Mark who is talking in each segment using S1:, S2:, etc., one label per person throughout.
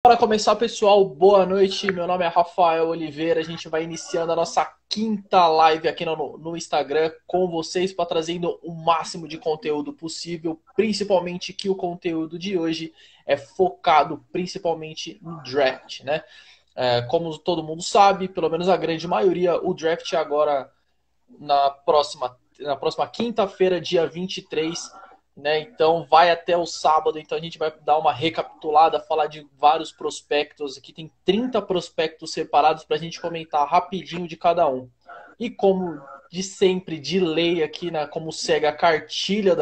S1: Para começar, pessoal, boa noite. Meu nome é Rafael Oliveira. A gente vai iniciando a nossa quinta live aqui no Instagram com vocês para trazendo o máximo de conteúdo possível, principalmente que o conteúdo de hoje é focado principalmente no draft, né? Como todo mundo sabe, pelo menos a grande maioria, o draft é agora na próxima quinta-feira, dia 23, né? Então vai até o sábado, então a gente vai dar uma recapitulada, falar de vários prospectos. Aqui tem 30 prospectos separados para a gente comentar rapidinho de cada um. E como de sempre, de lei aqui, né, como segue a cartilha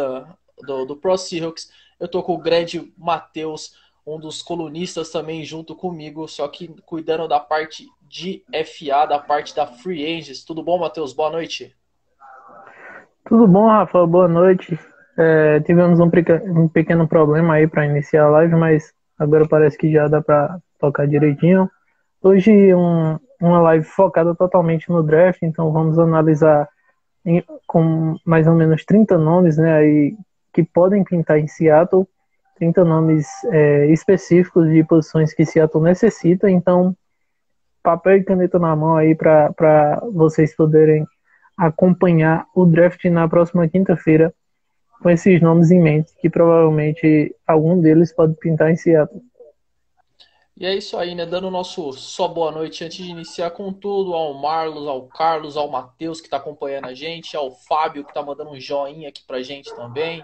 S1: do Pro Seahawks, eu tô com o grande Matheus, um dos colunistas também junto comigo, só que cuidando da parte de FA, da parte da Free Agents. Tudo bom, Matheus? Boa noite.
S2: Tudo bom, Rafa? Boa noite. Tivemos um pequeno problema aí para iniciar a live, mas agora parece que já dá para tocar direitinho. Hoje uma live focada totalmente no draft, então vamos analisar com mais ou menos 30 nomes, né, aí, que podem pintar em Seattle, 30 nomes específicos de posições que Seattle necessita, então papel e caneta na mão aí para vocês poderem acompanhar o draft na próxima quinta-feira com esses nomes em mente, que provavelmente algum deles pode pintar em Seattle.
S1: E é isso aí, né? Dando o nosso só boa noite antes de iniciar com tudo ao Marlos, ao Carlos, ao Matheus que está acompanhando a gente, ao Fábio que está mandando um joinha aqui pra gente também.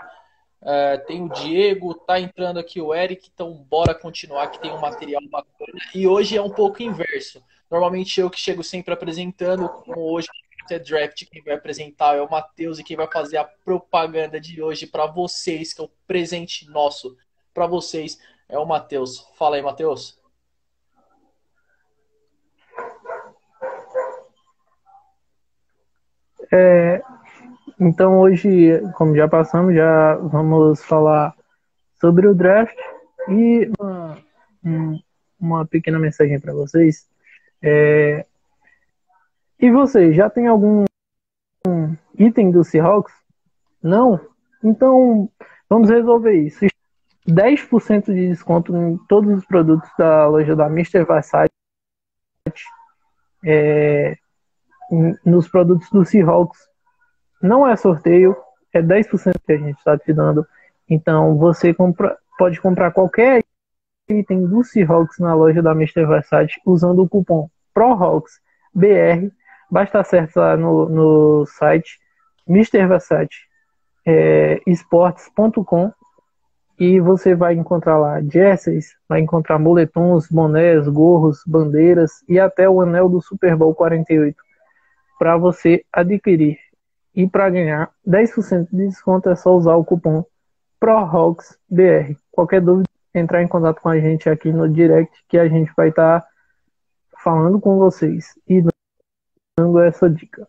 S1: Tem o Diego, tá entrando aqui o Eric, então bora continuar que tem um material bacana. E hoje é um pouco inverso. Normalmente eu que chego sempre apresentando, como hoje é draft, quem vai apresentar é o Matheus e quem vai fazer a propaganda de hoje para vocês, que é o presente nosso para vocês, é o Matheus. Fala aí, Matheus.
S2: Então hoje, como já passamos, já vamos falar sobre o draft e uma pequena mensagem para vocês. É, e você, já tem algum item do Seahawks? Não? Então vamos resolver isso. 10% de desconto em todos os produtos da loja da Mister Versace, nos produtos do Seahawks. Não é sorteio, é 10% que a gente está te dando. Então você pode comprar qualquer item do Seahawks na loja da Mister Versace usando o cupom PROHawksBR. Basta acessar no site Mister Versace esportes.com e você vai encontrar lá jerseys, vai encontrar moletons, bonés, gorros, bandeiras e até o anel do Super Bowl 48 para você adquirir. E para ganhar 10% de desconto é só usar o cupom PROHawksBR. Qualquer dúvida, entrar em contato com a gente aqui no direct que a gente vai estar falando com vocês e dando essa dica.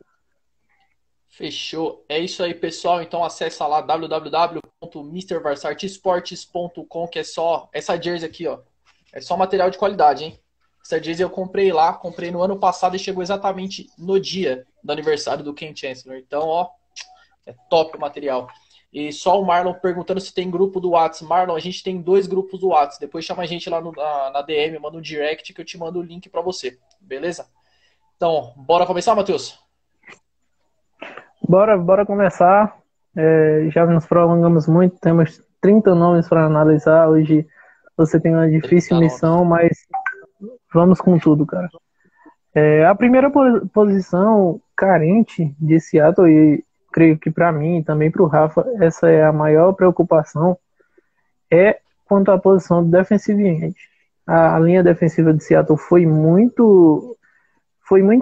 S1: Fechou. É isso aí, pessoal. Então acessa lá www.mrvarsartesportes.com, que é só essa jersey aqui, ó. É só material de qualidade, hein? Essa jersey eu comprei lá, comprei no ano passado e chegou exatamente no dia do aniversário do Ken Chancellor. Então, ó, é top o material. E só o Marlon perguntando se tem grupo do Whats. Marlon, a gente tem dois grupos do Whats. Depois chama a gente lá na DM, manda um direct que eu te mando o link para você. Beleza? Então, bora começar, Matheus?
S2: Bora começar. Já nos prolongamos muito, temos 30 nomes para analisar. Hoje você tem uma difícil
S1: 30 nomes.
S2: missão, mas vamos com tudo, cara. A primeira posição carente de Seattle, e creio que para mim e também para o Rafa, essa é a maior preocupação, é quanto à posição do defensive end. A linha defensiva de Seattle foi muito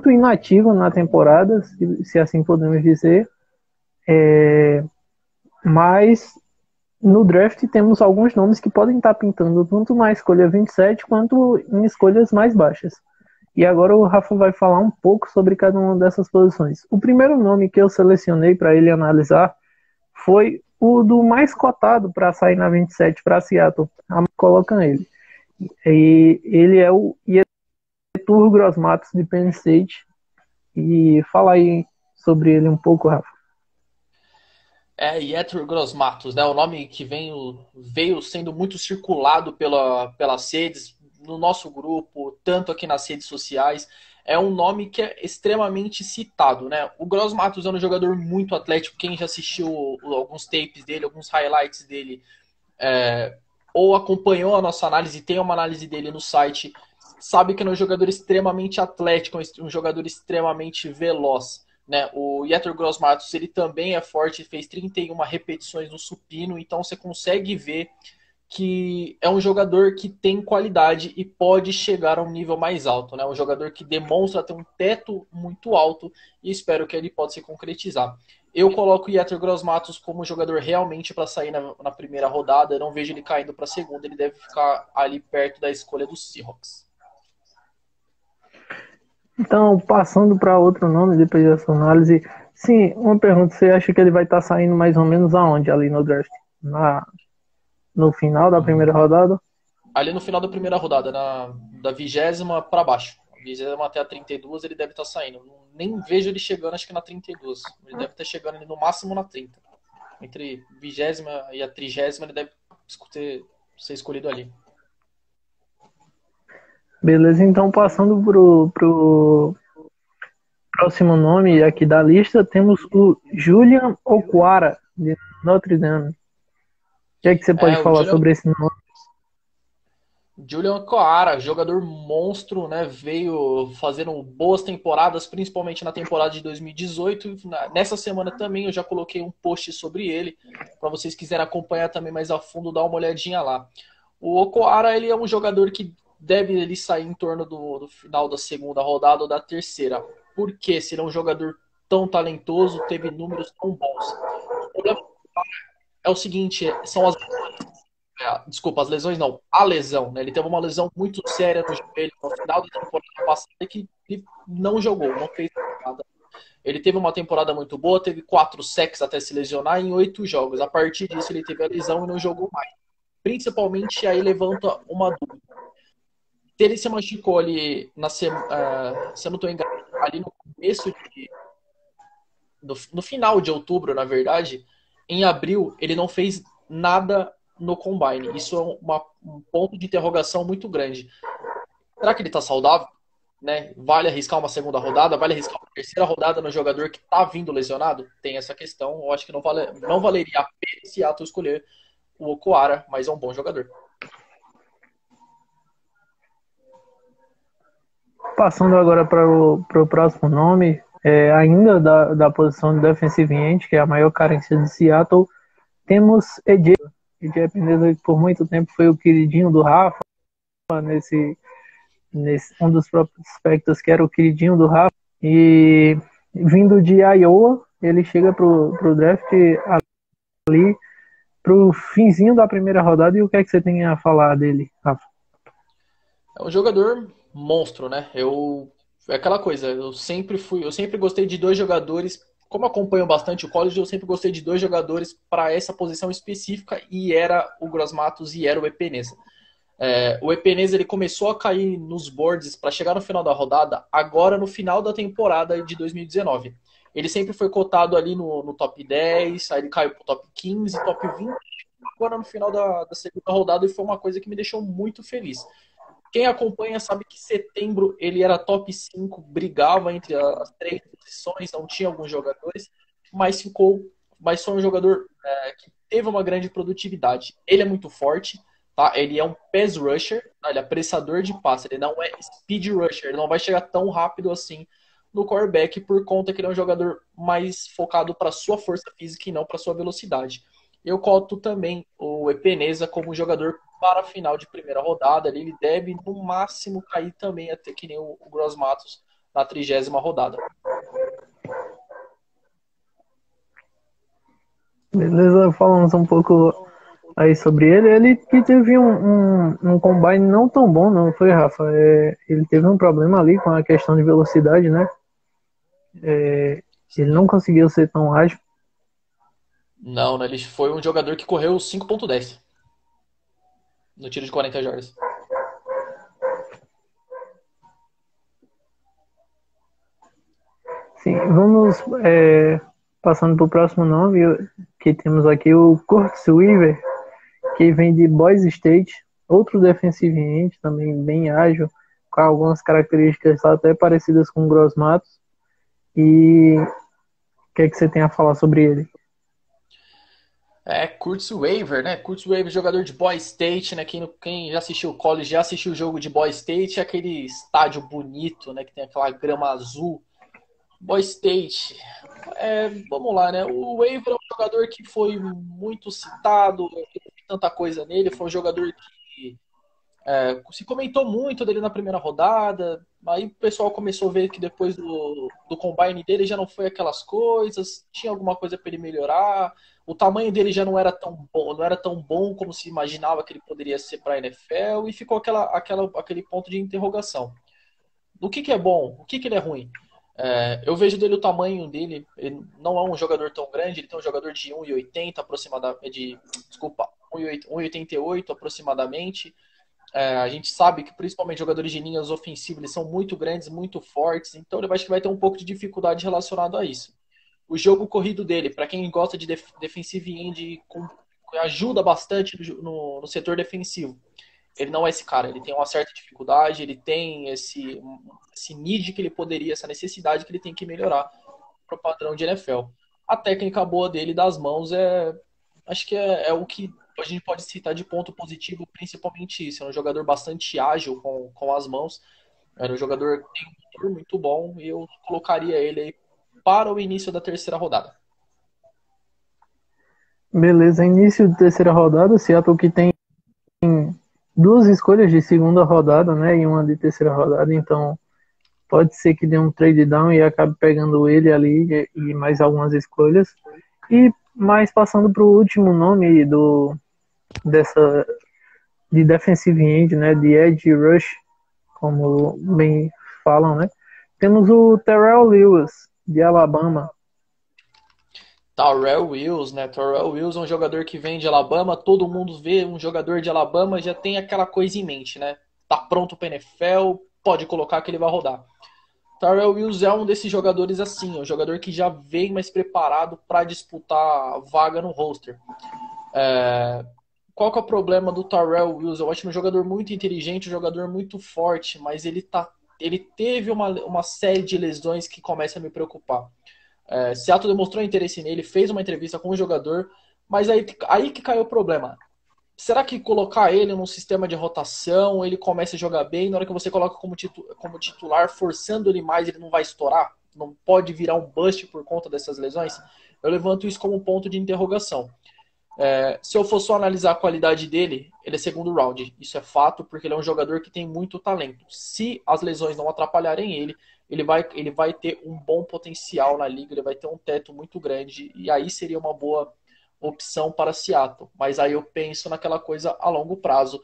S2: inativa na temporada, se assim podemos dizer, mas no draft temos alguns nomes que podem estar pintando tanto na escolha 27 quanto em escolhas mais baixas. E agora o Rafa vai falar um pouco sobre cada uma dessas posições. O primeiro nome que eu selecionei para ele analisar foi o do mais cotado para sair na 27 para Seattle. Colocam ele. E ele é o Yetur Gross-Matos de Penn State. E fala aí sobre ele um pouco, Rafa.
S1: Yetur Gross-Matos, né? O nome que veio sendo muito circulado pelas redes. no nosso grupo, tanto aqui nas redes sociais. É um nome que é extremamente citado, né? O Gross Matos é um jogador muito atlético. Quem já assistiu alguns tapes dele, alguns highlights dele, ou acompanhou a nossa análise, tem uma análise dele no site, sabe que ele é um jogador extremamente atlético, um jogador extremamente veloz. Né? O Yetur Gross-Matos, ele também é forte, fez 31 repetições no supino, então você consegue ver que é um jogador que tem qualidade e pode chegar a um nível mais alto, né? Um jogador que demonstra ter um teto muito alto e espero que ele possa se concretizar. Eu coloco o Yetur Gross-Matos como jogador realmente para sair na primeira rodada, eu não vejo ele caindo para a segunda, ele deve ficar ali perto da escolha do Seahawks.
S2: Então, passando para outro nome, depois dessa análise, sim, uma pergunta, você acha que ele vai estar saindo mais ou menos aonde ali no draft? No final da primeira rodada?
S1: Ali no final da primeira rodada, da 20ª para baixo. 20ª até a 32 ele deve estar saindo. Nem vejo ele chegando, acho que na 32. Ele deve estar chegando ali no máximo na 30. Entre 20ª e a 30ª ele deve ser escolhido ali.
S2: Beleza, então passando pro próximo nome aqui da lista, temos o Julian Okwara, de Notre Dame. O que é que você pode falar sobre esse nome?
S1: Julian Okwara, jogador monstro, né? Veio fazendo boas temporadas, principalmente na temporada de 2018. Nessa semana também eu já coloquei um post sobre ele, para vocês quiserem acompanhar também mais a fundo, dar uma olhadinha lá. O Okwara, ele é um jogador que deve ele sair em torno do final da segunda rodada ou da terceira. Por quê? Se ele é um jogador tão talentoso, teve números tão bons. O problema é o seguinte, são as desculpa, as lesões não, a lesão, né? Ele teve uma lesão muito séria no joelho no final da temporada passada que ele não jogou, não fez nada. Ele teve uma temporada muito boa, teve 4 sacks até se lesionar em 8 jogos. A partir disso ele teve a lesão e não jogou mais. Principalmente aí levanta uma dúvida. Se ele se machucou ali se eu não estou enganado, ali no começo no final de outubro, na verdade, em abril ele não fez nada no Combine. Isso é um ponto de interrogação muito grande. Será que ele está saudável? Né? Vale arriscar uma segunda rodada? Vale arriscar uma terceira rodada no jogador que está vindo lesionado? Tem essa questão. Eu acho que não valeria a pena Seattle escolher o Okwara, mas é um bom jogador.
S2: Passando agora para o próximo nome, ainda da posição de defensive end, que é a maior carência de Seattle, temos EJ Epenesa, que por muito tempo foi o queridinho do Rafa, nesse um dos prospectos que era o queridinho do Rafa, e vindo de Iowa, ele chega pro draft ali, pro finzinho da primeira rodada, e o que é que você tem a falar dele, Rafa?
S1: É um jogador monstro, né? É aquela coisa, eu sempre gostei de 2 jogadores, como acompanho bastante o college, eu sempre gostei de 2 jogadores para essa posição específica, e era o Gross-Matos e era o Epenesa. O Epenesa ele começou a cair nos boards para chegar no final da rodada, agora no final da temporada de 2019. Ele sempre foi cotado ali no top 10, aí ele caiu para o top 15, top 20, agora no final da segunda rodada, e foi uma coisa que me deixou muito feliz. Quem acompanha sabe que setembro ele era top 5, brigava entre as 3 posições, não tinha alguns jogadores, mas foi um jogador que teve uma grande produtividade. Ele é muito forte, tá? Ele é um pass rusher, tá? Ele é apressador de passe, ele não é speed rusher, ele não vai chegar tão rápido assim no quarterback por conta que ele é um jogador mais focado para sua força física e não para sua velocidade. Eu coto também o Epenesa como jogador para a final de primeira rodada. Ele deve, no máximo, cair também até que nem o Gross-Matos na 30ª rodada.
S2: Beleza, falamos um pouco aí sobre ele. Ele que teve um combine não tão bom, não foi, Rafa? Ele teve um problema ali com a questão de velocidade, né? Ele não conseguiu ser tão ágil.
S1: Não, né? Ele foi um jogador que correu 5.10 no tiro de 40 jardas.
S2: Sim, vamos passando para o próximo nome, que temos aqui o Curtis Weaver, que vem de Boise State, outro defensive end, também bem ágil, com algumas características até parecidas com o Gross Matos. E o que é que você tem a falar sobre ele?
S1: Kurtz Waver, né? Kurtz Waver, jogador de Boy State, né? Quem já assistiu o college, já assistiu o jogo de Boy State, é aquele estádio bonito, né? Que tem aquela grama azul. Boy State. Vamos lá, né? O Waver é um jogador que foi muito citado, eu não vi tanta coisa nele, foi um jogador que se comentou muito dele na primeira rodada, aí o pessoal começou a ver que depois do combine dele já não foi aquelas coisas, tinha alguma coisa para ele melhorar, o tamanho dele já não era tão bom, não era tão bom como se imaginava que ele poderia ser para a NFL, e ficou aquele ponto de interrogação. O que é bom? O que ele é ruim? Eu vejo dele o tamanho dele, ele não é um jogador tão grande, ele tem um jogador de 1,80 aproximadamente, desculpa, 1,88 aproximadamente. A gente sabe que principalmente jogadores de linhas ofensivas eles são muito grandes, muito fortes, então eu acho que vai ter um pouco de dificuldade relacionado a isso. O jogo corrido dele, para quem gosta de defensive end, ajuda bastante no setor defensivo. Ele não é esse cara, ele tem uma certa dificuldade, ele tem esse need que ele poderia, essa necessidade que ele tem que melhorar para o padrão de NFL. A técnica boa dele das mãos acho que é o que a gente pode citar de ponto positivo, principalmente isso. É um jogador bastante ágil com as mãos, era um jogador que tem um motor muito bom e eu colocaria ele aí para o início da terceira rodada.
S2: Beleza, início de terceira rodada, Seattle que tem duas escolhas de segunda rodada, né, e uma de terceira rodada, então pode ser que dê um trade down e acabe pegando ele ali e mais algumas escolhas. E mais passando para o último nome dessa de defensive end, né, de edge rush, como bem falam, né? Temos o Terrell Lewis de Alabama.
S1: Tyrell Wills, né? Tyrell Wills é um jogador que vem de Alabama, todo mundo vê um jogador de Alabama, já tem aquela coisa em mente, né? Tá pronto para NFL, pode colocar que ele vai rodar. Tyrell Wills é um desses jogadores assim, um jogador que já vem mais preparado para disputar vaga no roster. Qual que é o problema do Tyrell Wills? Eu acho um jogador muito inteligente, um jogador muito forte, mas ele teve uma série de lesões que começa a me preocupar. Seattle demonstrou interesse nele, fez uma entrevista com o jogador, mas aí que caiu o problema. Será que colocar ele num sistema de rotação, ele começa a jogar bem, na hora que você coloca como titular, forçando ele mais, ele não vai estourar? Não pode virar um bust por conta dessas lesões? Eu levanto isso como um ponto de interrogação. Se eu for só analisar a qualidade dele, ele é segundo round. Isso é fato, porque ele é um jogador que tem muito talento. Se as lesões não atrapalharem ele, ele vai ter um bom potencial na liga, ele vai ter um teto muito grande, e aí seria uma boa opção para Seattle. Mas aí eu penso naquela coisa a longo prazo,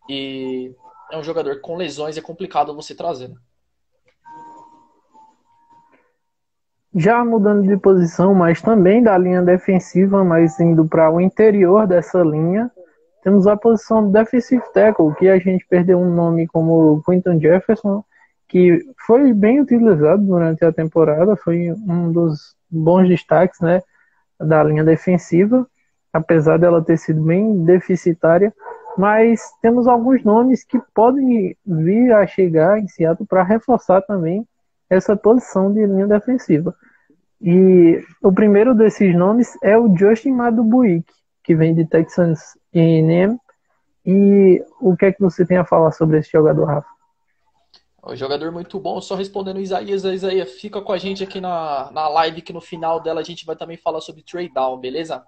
S1: e é um jogador com lesões, é complicado você trazer. Né?
S2: Já mudando de posição, mas também da linha defensiva, mas indo para o interior dessa linha, temos a posição do defensive tackle, que a gente perdeu um nome como Quinton Jefferson, que foi bem utilizado durante a temporada, foi um dos bons destaques, né, da linha defensiva, apesar dela ter sido bem deficitária, mas temos alguns nomes que podem vir a chegar em Seattle para reforçar também essa posição de linha defensiva. E o primeiro desses nomes é o Justin Madubuik, que vem de Texas A&M. E o que é que você tem a falar sobre esse jogador, Rafa?
S1: O jogador muito bom, só respondendo o Isaías, Isaías, fica com a gente aqui na live, que no final dela a gente vai também falar sobre trade down, beleza?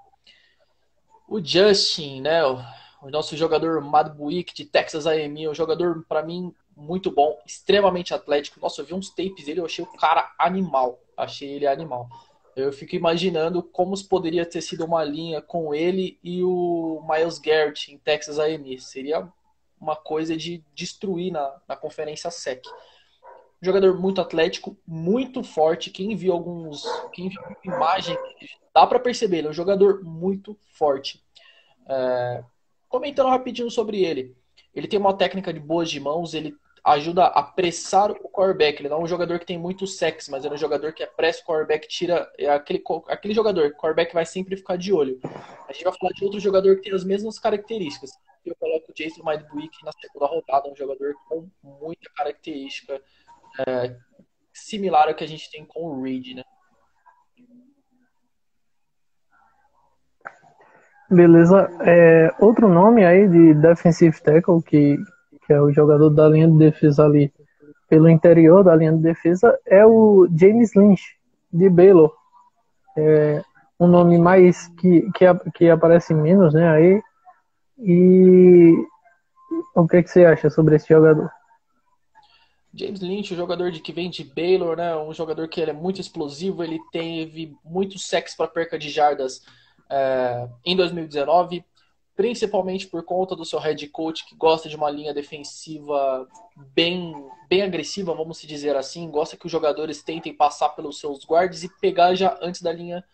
S1: O Justin, né, o nosso jogador Madubuik de Texas A&M, um jogador para mim muito bom, extremamente atlético. Nossa, eu vi uns tapes dele, eu achei o cara animal, achei ele animal. Eu fico imaginando como poderia ter sido uma linha com ele e o Myles Garrett em Texas A&M. Seria uma coisa de destruir na conferência SEC. Um jogador muito atlético, muito forte. Quem viu imagem, dá para perceber, ele é um jogador muito forte. Comentando rapidinho sobre ele. Ele tem uma técnica de boas de mãos, ele ajuda a pressar o quarterback. Ele não é um jogador que tem muito sexo, mas ele é um jogador que pressa o quarterback, tira aquele jogador, o quarterback vai sempre ficar de olho. A gente vai falar de outro jogador que tem as mesmas características. eu coloco o Jason Madbuik na segunda rodada, um jogador com muita característica similar ao que a gente tem com o Reed, né?
S2: Beleza. Outro nome aí de defensive tackle, que é o jogador da linha de defesa ali pelo interior da linha de defesa, é o James Lynch, de Baylor. Um nome mais que aparece menos, né? Aí. E o que você acha sobre esse jogador?
S1: James Lynch, o jogador que vem de Baylor, né? Um jogador que ele é muito explosivo, ele teve muitos sacks para perca de jardas em 2019, principalmente por conta do seu head coach, que gosta de uma linha defensiva bem agressiva, vamos dizer assim, gosta que os jogadores tentem passar pelos seus guards e pegar já antes da linha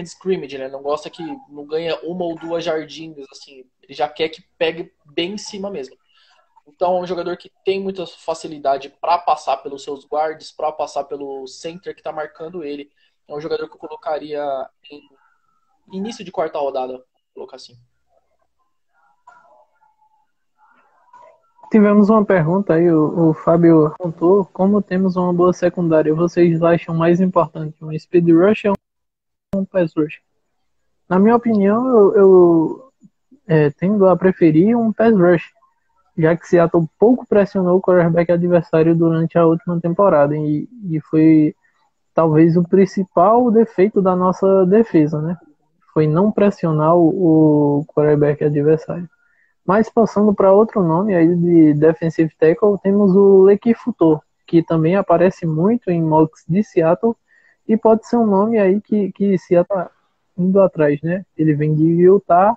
S1: de scrimmage, né? Não gosta que não ganha uma ou duas jardinhas, assim, ele já quer que pegue bem em cima mesmo. Então, é um jogador que tem muita facilidade para passar pelos seus guards, para passar pelo center que está marcando ele. É um jogador que eu colocaria em início de quarta rodada, vou colocar assim.
S2: Tivemos uma pergunta aí, o Fábio perguntou como temos uma boa secundária. Vocês acham mais importante um speed rush ou um pass rush? Na minha opinião, eu tendo a preferir um pass rush, já que Seattle pouco pressionou o quarterback adversário durante a última temporada e foi talvez o principal defeito da nossa defesa, né? Foi não pressionar o quarterback adversário. Mas passando para outro nome aí de defensive tackle, temos o Leki Futor, que também aparece muito em mocks de Seattle e pode ser um nome aí que Seattle tá indo atrás, né? Ele vem de Utah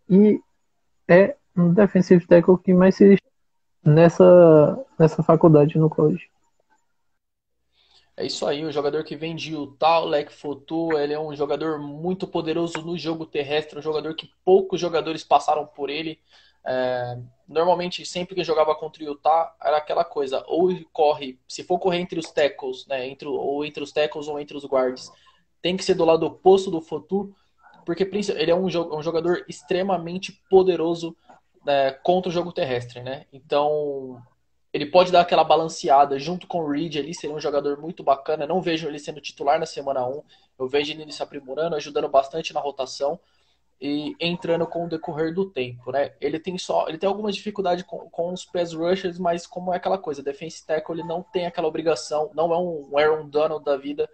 S2: e é um defensive tackle que mais se nessa faculdade no college.
S1: É isso aí, o jogador que vem de Utah, o Lek Fotu, ele é um jogador muito poderoso no jogo terrestre, um jogador que poucos jogadores passaram por ele. Normalmente, sempre que jogava contra o Utah, era aquela coisa, ou corre, se for correr entre os tackles, né, ou entre os tackles ou entre os guards, tem que ser do lado oposto do Fotu, porque ele é um jogador extremamente poderoso, né, contra o jogo terrestre, né? Então, ele pode dar aquela balanceada junto com o Reed ali, seria um jogador muito bacana. Não vejo ele sendo titular na semana 1. Eu vejo ele se aprimorando, ajudando bastante na rotação e entrando com o decorrer do tempo, né? Ele tem alguma dificuldade com os pass rushers, mas como é aquela coisa, defense tackle ele não tem aquela obrigação, não é um Aaron Donald da vida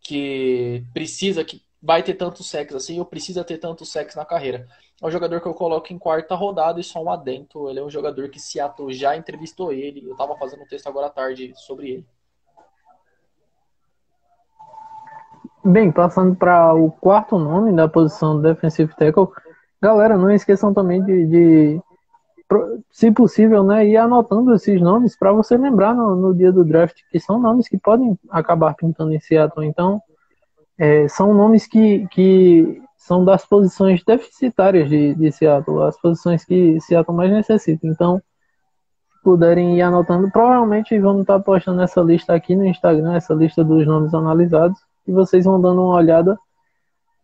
S1: que vai ter tantos sacks assim, ou precisa ter tantos sacks na carreira. É um jogador que eu coloco em quarta rodada e só um adentro. Ele é um jogador que Seattle já entrevistou ele. Eu estava fazendo um texto agora à tarde sobre ele.
S2: Bem, passando para o quarto nome da posição defensive tackle, galera, não esqueçam também se possível, né, ir anotando esses nomes para você lembrar no dia do draft, que são nomes que podem acabar pintando em Seattle. Então, são nomes que são das posições deficitárias de Seattle, as posições que Seattle mais necessita. Então, se puderem ir anotando, provavelmente vamos estar postando essa lista aqui no Instagram, essa lista dos nomes analisados, e vocês vão dando uma olhada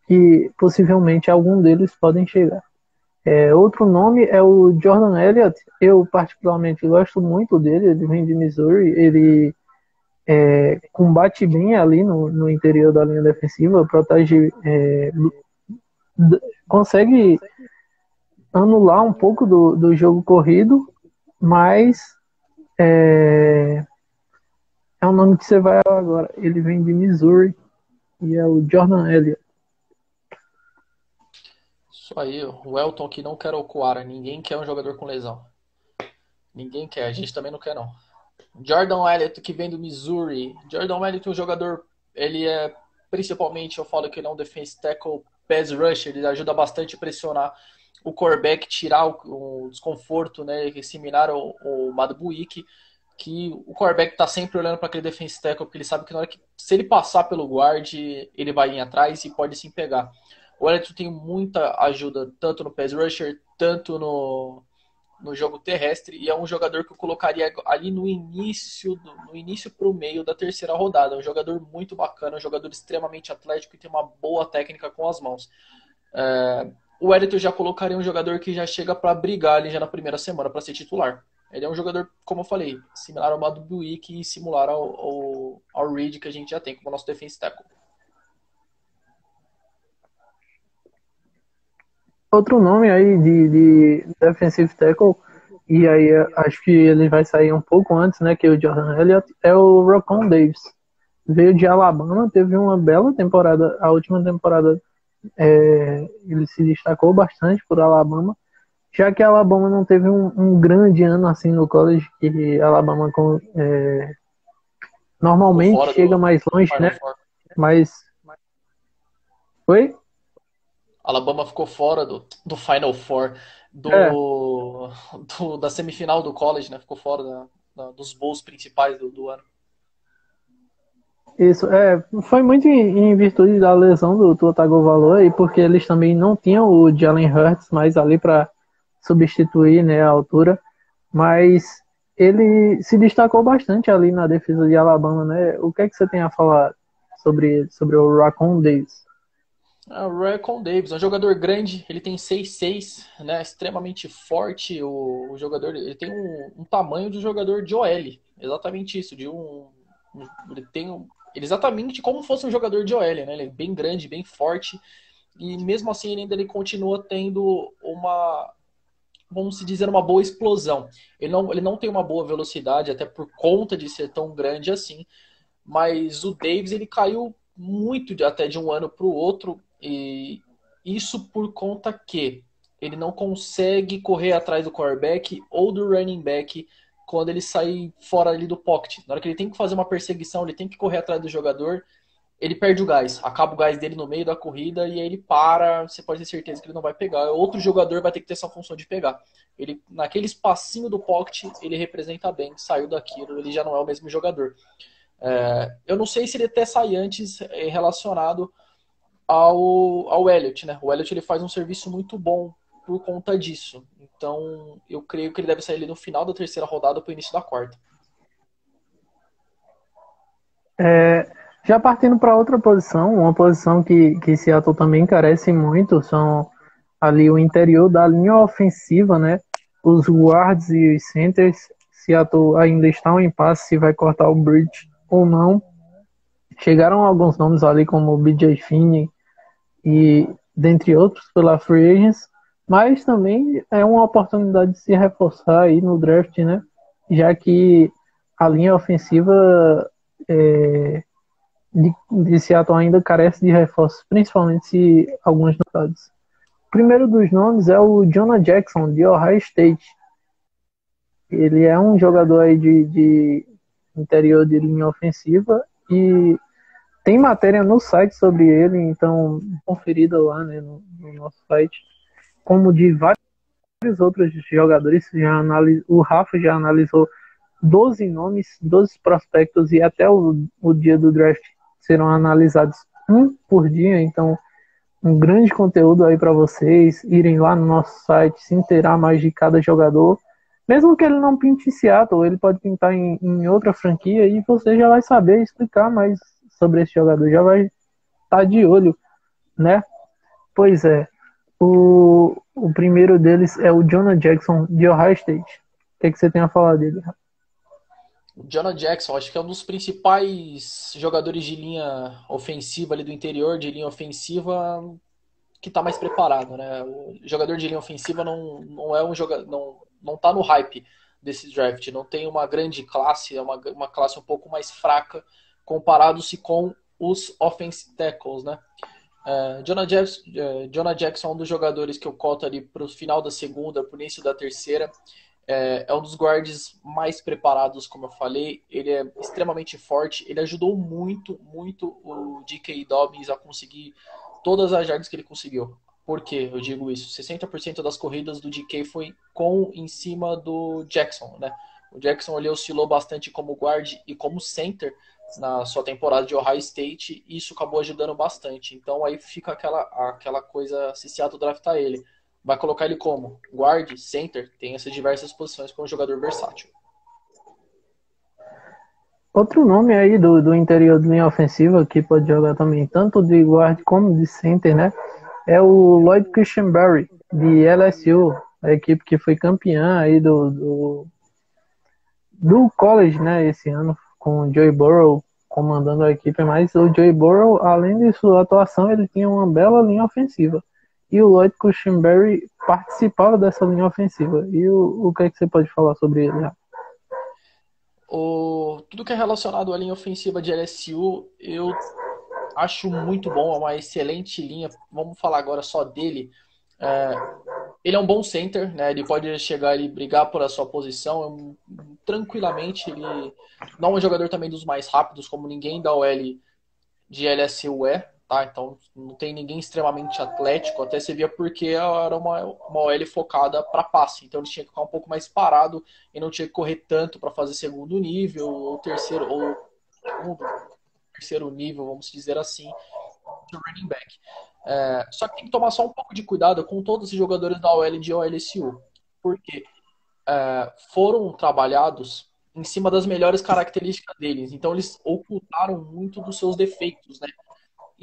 S2: que possivelmente algum deles podem chegar. Outro nome é o Jordan Elliott. Eu particularmente gosto muito dele. Ele vem de Missouri. Ele combate bem ali no interior da linha defensiva, protege, consegue anular um pouco do jogo corrido, mas é um nome que você vai agora. Ele vem de Missouri e é o Jordan Elliott.
S1: Isso aí, o Elton que não quer o Coara. Ninguém quer um jogador com lesão. Ninguém quer, a gente também não quer não. Jordan Elliott que vem do Missouri. Jordan Elliott é um jogador, ele é principalmente, eu falo que ele é um defense tackle pass rusher, ele ajuda bastante a pressionar o quarterback, tirar o desconforto, né, similar ao Madbuik, que o quarterback tá sempre olhando para aquele defense tackle, porque ele sabe que na hora que se ele passar pelo guard, ele vai ir atrás e pode sim pegar. O Elliott tem muita ajuda, tanto no pass rusher, tanto no jogo terrestre, e é um jogador que eu colocaria ali no início para o meio da terceira rodada. É um jogador muito bacana, um jogador extremamente atlético e tem uma boa técnica com as mãos. o Elliott eu já colocaria um jogador que já chega para brigar ali já na primeira semana para ser titular. Ele é um jogador, como eu falei, similar ao Madubuike e similar ao Reed que a gente já tem como nosso defense tackle.
S2: Outro nome aí de defensive tackle, e aí acho que ele vai sair um pouco antes, né, que o Jordan Elliott, é o Rocon Davis. Veio de Alabama, teve uma bela temporada, a última temporada ele se destacou bastante por Alabama, já que a Alabama não teve um grande ano assim no college, que a Alabama
S1: Ficou
S2: normalmente
S1: fora
S2: chega
S1: do
S2: mais longe,
S1: Final
S2: né?
S1: Four.
S2: Mas. Oi?
S1: Alabama ficou fora do Final Four,
S2: É,
S1: da semifinal do college, né? Ficou fora dos bowls principais do ano.
S2: isso. Foi muito em virtude da lesão do Tua Tagovailoa e porque eles também não tinham o Jalen Hurts mais ali para substituir, né, a altura. Mas ele se destacou bastante ali na defesa de Alabama, né? O que é que você tem a falar sobre o Raccoon Davis?
S1: O Raycon Davis é um jogador grande, ele tem 6'6", né? Extremamente forte. O jogador ele tem um tamanho de jogador de OL. Exatamente isso, ele tem ele exatamente como fosse um jogador de OL, né? Ele é bem grande, bem forte. E mesmo assim ele continua tendo vamos se dizer, uma boa explosão. Ele não tem uma boa velocidade, até por conta de ser tão grande assim. Mas o Davis ele caiu muito até de um ano para o outro, e isso por conta que ele não consegue correr atrás do quarterback ou do running back quando ele sai fora ali do pocket. Na hora que ele tem que fazer uma perseguição, ele tem que correr atrás do jogador, ele perde o gás, acaba o gás dele no meio da corrida e aí ele para, você pode ter certeza que ele não vai pegar. Outro jogador vai ter que ter essa função de pegar. Ele, naquele espacinho do pocket, ele representa bem, saiu daquilo, ele já não é o mesmo jogador. Eu não sei se ele até sai antes relacionado ao Elliott, né? O Elliott ele faz um serviço muito bom por conta disso. Então, eu creio que ele deve sair ali no final da terceira rodada para o início da quarta.
S2: Já partindo para outra posição, uma posição que Seattle também carece muito, são ali o interior da linha ofensiva, né? Os guards e os centers. Seattle ainda está um impasse se vai cortar o Bridge ou não. Chegaram alguns nomes ali como o BJ Finney e dentre outros pela Free Agents, mas também é uma oportunidade de se reforçar aí no draft, né? Já que a linha ofensiva de Seattle ainda carece de reforços, principalmente se alguns notados. O primeiro dos nomes é o Jonah Jackson, de Ohio State. Ele é um jogador aí de interior de linha ofensiva e tem matéria no site sobre ele, então conferida lá, né, no nosso site, como de vários outros jogadores. O Rafa já analisou 12 nomes, 12 prospectos e até o dia do draft serão analisados um por dia, então um grande conteúdo aí para vocês irem lá no nosso site, se inteirar mais de cada jogador. Mesmo que ele não pinte em Seattle, ele pode pintar em outra franquia e você já vai saber explicar mais sobre esse jogador, já vai estar de olho, né? Pois é. O primeiro deles é o Jonah Jackson, de Ohio State. O que você tem a falar dele?
S1: O Jonah Jackson, acho que é um dos principais jogadores de linha ofensiva ali do interior, de linha ofensiva, que está mais preparado, né? O jogador de linha ofensiva não é um jogador, não tá no hype desse draft, não tem uma grande classe, é uma classe um pouco mais fraca comparado-se com os offensive tackles, né? Jonah Jackson é um dos jogadores que eu coto ali para o final da segunda, para o início da terceira. É um dos guards mais preparados, como eu falei. Ele é extremamente forte. Ele ajudou muito, muito o D.K. Dobbins a conseguir todas as jardas que ele conseguiu. Por que eu digo isso? 60% das corridas do DK foi em cima do Jackson, né? O Jackson ele oscilou bastante como guard e como center na sua temporada de Ohio State, e isso acabou ajudando bastante. Então aí fica aquela coisa, se Seattle draftar ele, vai colocar ele como guard, center, tem essas diversas posições para um jogador versátil.
S2: Outro nome aí do interior de linha ofensiva que pode jogar também tanto de guard como de center, né? é o Lloyd Christianberry, de LSU, a equipe que foi campeã aí do college, né, esse ano, com o Joey Burrow comandando a equipe, mas o Joey Burrow, além de sua atuação, ele tinha uma bela linha ofensiva. E o Lloyd Cushenberry participava dessa linha ofensiva. E o que é que você pode falar sobre ele?
S1: Tudo que é relacionado à linha ofensiva de LSU, eu acho muito bom, é uma excelente linha. Vamos falar agora só dele. É, ele é um bom center, né? Ele pode chegar e brigar por a sua posição tranquilamente. Ele não é um jogador também dos mais rápidos, como ninguém da OL de LSU tá? Então não tem ninguém extremamente atlético, até você via porque era uma OL focada para passe, então eles tinham que ficar um pouco mais parado e não tinha que correr tanto para fazer segundo nível ou terceiro ou segundo, terceiro nível, vamos dizer assim, de running back. Só que tem que tomar só um pouco de cuidado com todos os jogadores da OL de OLSU, porque foram trabalhados em cima das melhores características deles, então eles ocultaram muito dos seus defeitos, né?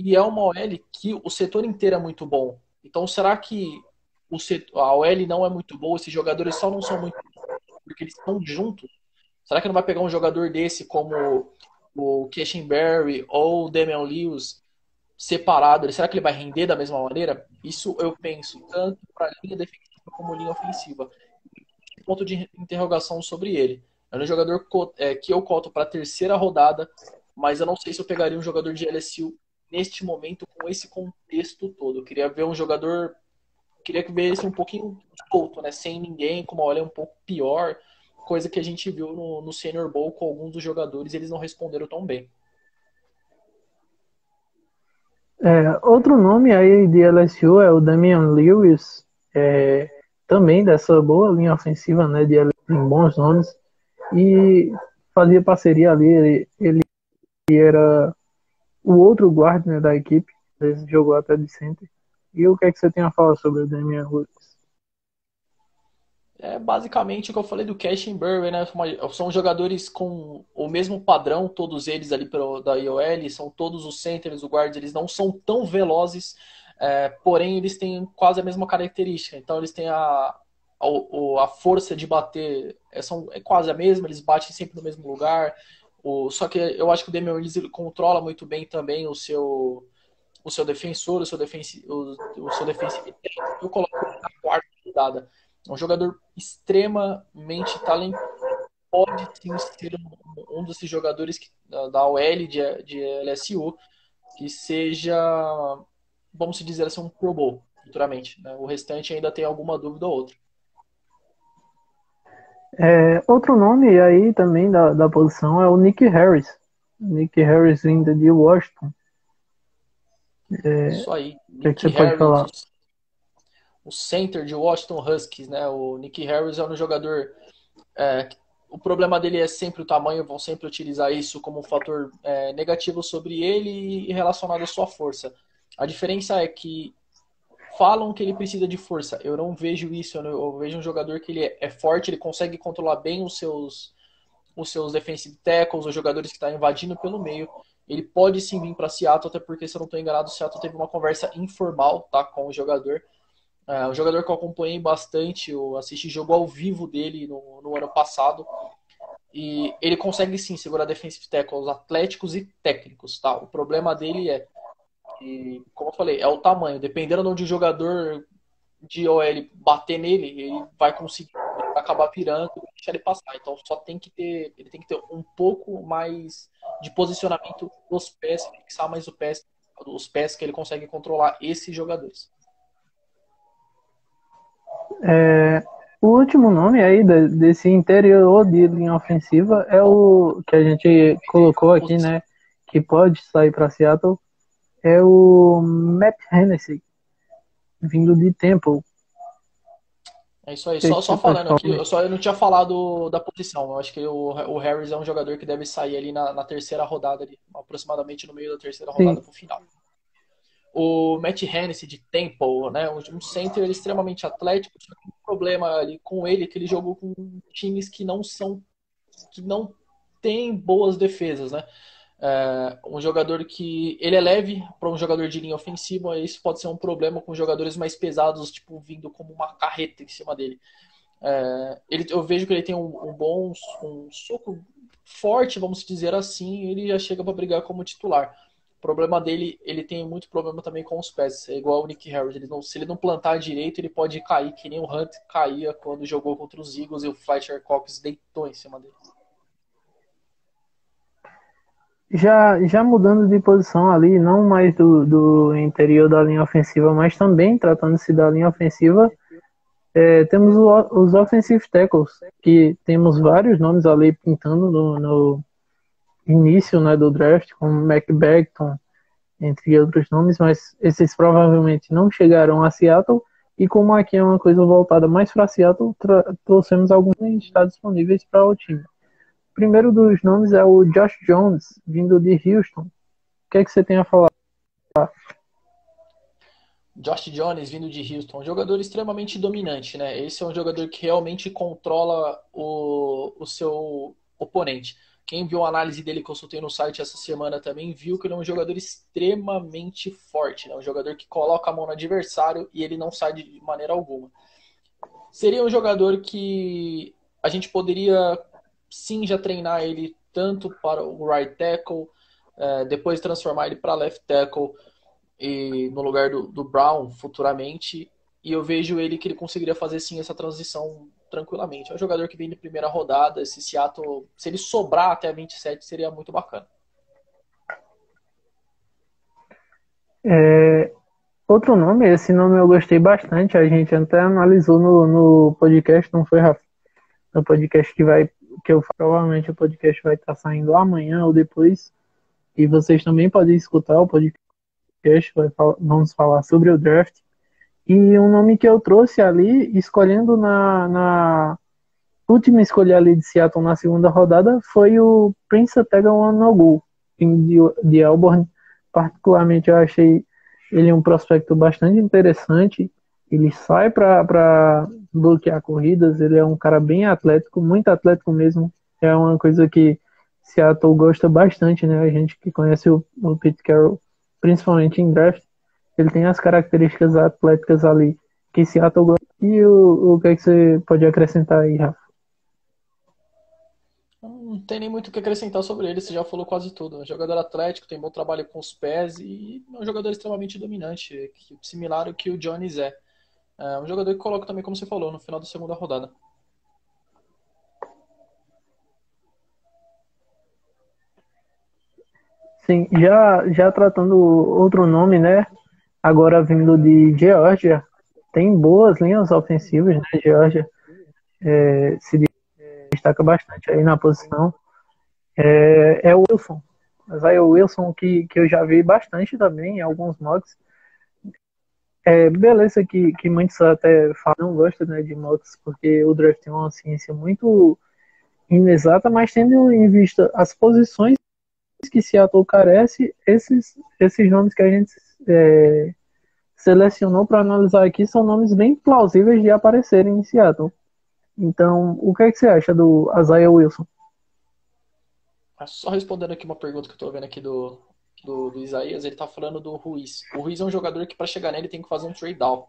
S1: E é uma OL que o setor inteiro é muito bom. Então, será que a OL não é muito boa? Esses jogadores só não são muito bons porque eles estão juntos? Será que não vai pegar um jogador desse como o Berry ou o Damian Lewis separado? Será que ele vai render da mesma maneira? Isso eu penso, tanto para linha defensiva como linha ofensiva. Ponto de interrogação sobre ele. É um jogador que eu coto para a terceira rodada, mas eu não sei se eu pegaria um jogador de LSU neste momento com esse contexto todo. Eu queria ver um jogador, queria ver esse um pouquinho solto, né? Sem ninguém, com uma olha um pouco pior, coisa que a gente viu no Senior Bowl com alguns dos jogadores, eles não responderam tão bem.
S2: Outro nome aí de LSU é o Damian Lewis, também dessa boa linha ofensiva, né, de LSU, tem bons nomes, e fazia parceria ali, ele era o outro guarda, né, da equipe, ele jogou até de center. E o que é que você tem a falar sobre o Damian Lewis?
S1: É basicamente o que eu falei do Cash e Burry, né? São jogadores com o mesmo padrão, todos eles ali da IOL, são todos os centers, os guards, eles não são tão velozes, porém eles têm quase a mesma característica. Então eles têm a força de bater, é quase a mesma, eles batem sempre no mesmo lugar. Só que eu acho que o Damian Willis ele controla muito bem também o seu defensor, o seu defensive tackle. Eu coloco ele na quarta rodada. É um jogador extremamente talentoso. Pode sim ser um desses jogadores da OL de LSU que seja, vamos dizer assim, um Pro Bowl futuramente. Né? O restante ainda tem alguma dúvida ou outra.
S2: Outro nome aí também da posição é o Nick Harris. Nick Harris vindo de Washington.
S1: Isso aí.
S2: O que é que
S1: Nick
S2: você pode
S1: Harris,
S2: falar?
S1: o center de Washington Huskies, né? O Nick Harris é um jogador. É, o problema dele é sempre o tamanho, vão sempre utilizar isso como um fator negativo sobre ele e relacionado à sua força. A diferença é que falam que ele precisa de força. Eu não vejo isso. Eu vejo um jogador que ele é forte, ele consegue controlar bem os seus defensive tackles, os jogadores que estão invadindo pelo meio. Ele pode sim vir para Seattle, até porque, se eu não estou enganado, o Seattle teve uma conversa informal, tá, com o jogador. Um jogador que eu acompanhei bastante, eu assisti jogo ao vivo dele no ano passado. E ele consegue sim segurar defensive tackles atléticos e técnicos, tá? O problema dele como eu falei, é o tamanho. Dependendo de onde o jogador de OL bater nele, ele vai conseguir, ele vai acabar virando e deixar ele passar. Então ele tem que ter um pouco mais de posicionamento dos pés, fixar mais os pés que ele consegue controlar esses jogadores.
S2: O último nome aí desse interior de linha ofensiva é o que a gente colocou aqui, né? Que pode sair para Seattle. É o Matt Hennessy, vindo de Temple.
S1: É isso aí.
S2: O que, é
S1: Só,
S2: que você
S1: só
S2: pode
S1: falando
S2: falar?
S1: aqui, eu não tinha falado da posição. Eu acho que o Harris é um jogador que deve sair ali na terceira rodada, ali, aproximadamente no meio da terceira
S2: Sim.
S1: rodada para o final. O Matt Hennessy de Temple, né, um center extremamente atlético, só que o problema ali com ele é que ele jogou com times que não têm boas defesas, né? Um jogador que ele é leve para um jogador de linha ofensiva, isso pode ser um problema com jogadores mais pesados, tipo, vindo como uma carreta em cima dele. Eu vejo que ele tem um soco forte, vamos dizer assim, e ele já chega para brigar como titular. O problema dele, ele tem muito problema também com os pés, é igual o Nick Harris. Se ele não plantar direito, ele pode cair, que nem o Hunt caía quando jogou contra os Eagles e o Fletcher Cox deitou em cima dele.
S2: Já mudando de posição ali, não mais do interior da linha ofensiva, mas também tratando-se da linha ofensiva, temos os offensive tackles, que temos vários nomes ali pintando no início, né, do draft, como Mac Becton, entre outros nomes, mas esses provavelmente não chegaram a Seattle, e como aqui é uma coisa voltada mais para Seattle, trouxemos alguns que estão disponíveis para o time. O primeiro dos nomes é o Josh Jones, vindo de Houston. O que é que você tem a falar?
S1: Josh Jones, vindo de Houston, um jogador extremamente dominante, né? Esse é um jogador que realmente controla o seu oponente. Quem viu a análise dele que eu soltei no site essa semana também viu que ele é um jogador extremamente forte, né? Um jogador que coloca a mão no adversário e ele não sai de maneira alguma. Seria um jogador que a gente poderia sim já treinar ele tanto para o right tackle, depois transformar ele para left tackle e no lugar do Brown futuramente. E eu vejo ele que ele conseguiria fazer sim essa transição tranquilamente. É um jogador que vem de primeira rodada. Esse Seattle, se ele sobrar até a 27, seria muito bacana.
S2: Outro nome, esse nome eu gostei bastante. A gente até analisou no podcast, não foi, Rafa? No podcast que eu provavelmente o podcast vai estar saindo amanhã ou depois. E vocês também podem escutar o podcast. Vamos falar sobre o draft. E um nome que eu trouxe ali, escolhendo na última escolha ali de Seattle na segunda rodada, foi o Prince Tegonogu, de Auburn. Particularmente eu achei ele um prospecto bastante interessante. Ele sai para bloquear corridas, ele é um cara bem atlético, muito atlético mesmo. É uma coisa que Seattle gosta bastante, né? A gente que conhece o Pete Carroll, principalmente em draft, ele tem as características atléticas ali que Seattle gosta. E o que é que você pode acrescentar aí, Rafa?
S1: Não tem nem muito o que acrescentar sobre ele, você já falou quase tudo. É um jogador atlético, tem bom trabalho com os pés e é um jogador extremamente dominante, similar ao que o Jones é. É um jogador que coloca também, como você falou, no final da segunda rodada.
S2: Sim, já tratando outro nome, né? Agora vindo de Geórgia, tem boas linhas ofensivas, né? Geórgia se destaca bastante aí na posição. É o Wilson. Mas aí o Wilson que eu já vi bastante também em alguns mocks. Beleza que muitos até falam, não gostam, né, de mocks, porque o draft é uma ciência muito inexata, mas tendo em vista as posições que Seattle carece, esses nomes que a gente selecionou para analisar aqui são nomes bem plausíveis de aparecerem em Seattle. Então, o que é que você acha do Isaiah Wilson?
S1: Só respondendo aqui uma pergunta que eu tô vendo aqui do Isaías, ele tá falando do Ruiz. O Ruiz é um jogador que para chegar nele tem que fazer um trade down.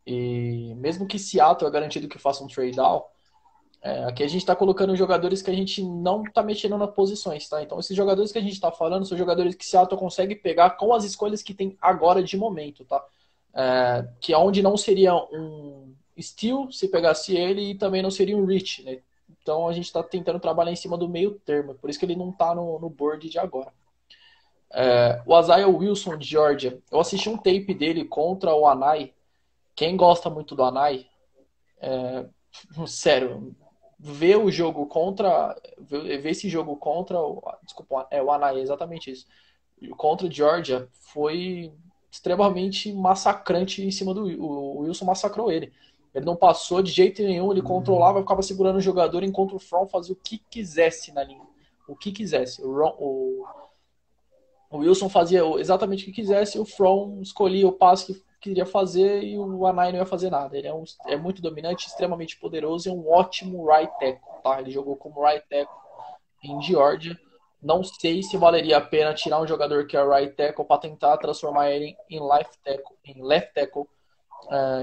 S1: E mesmo que Seattle é garantido que faça um trade down, aqui a gente está colocando jogadores que a gente não está mexendo nas posições, tá? Então esses jogadores que a gente está falando são jogadores que Seattle consegue pegar com as escolhas que tem agora de momento, tá? Que é onde não seria um steal se pegasse ele e também não seria um reach, né? Então a gente está tentando trabalhar em cima do meio termo, por isso que ele não está no board de agora. O Isaiah Wilson de Georgia, eu assisti um tape dele contra o Anai. Quem gosta muito do Anai, sério, ver o jogo contra. Ver esse jogo contra. Desculpa, o Anai, exatamente isso. Contra o Georgia foi extremamente massacrante em cima do. O Wilson massacrou ele. Ele não passou de jeito nenhum, ele controlava, ficava segurando o jogador enquanto o From fazia o que quisesse na linha. O que quisesse. O Wilson fazia exatamente o que quisesse, o From escolhia o passe que queria fazer e o Anai não ia fazer nada. Ele é muito dominante, extremamente poderoso e é um ótimo right tackle, tá? Ele jogou como right tackle em Georgia. Não sei se valeria a pena tirar um jogador que é right tackle para tentar transformar ele em left tackle.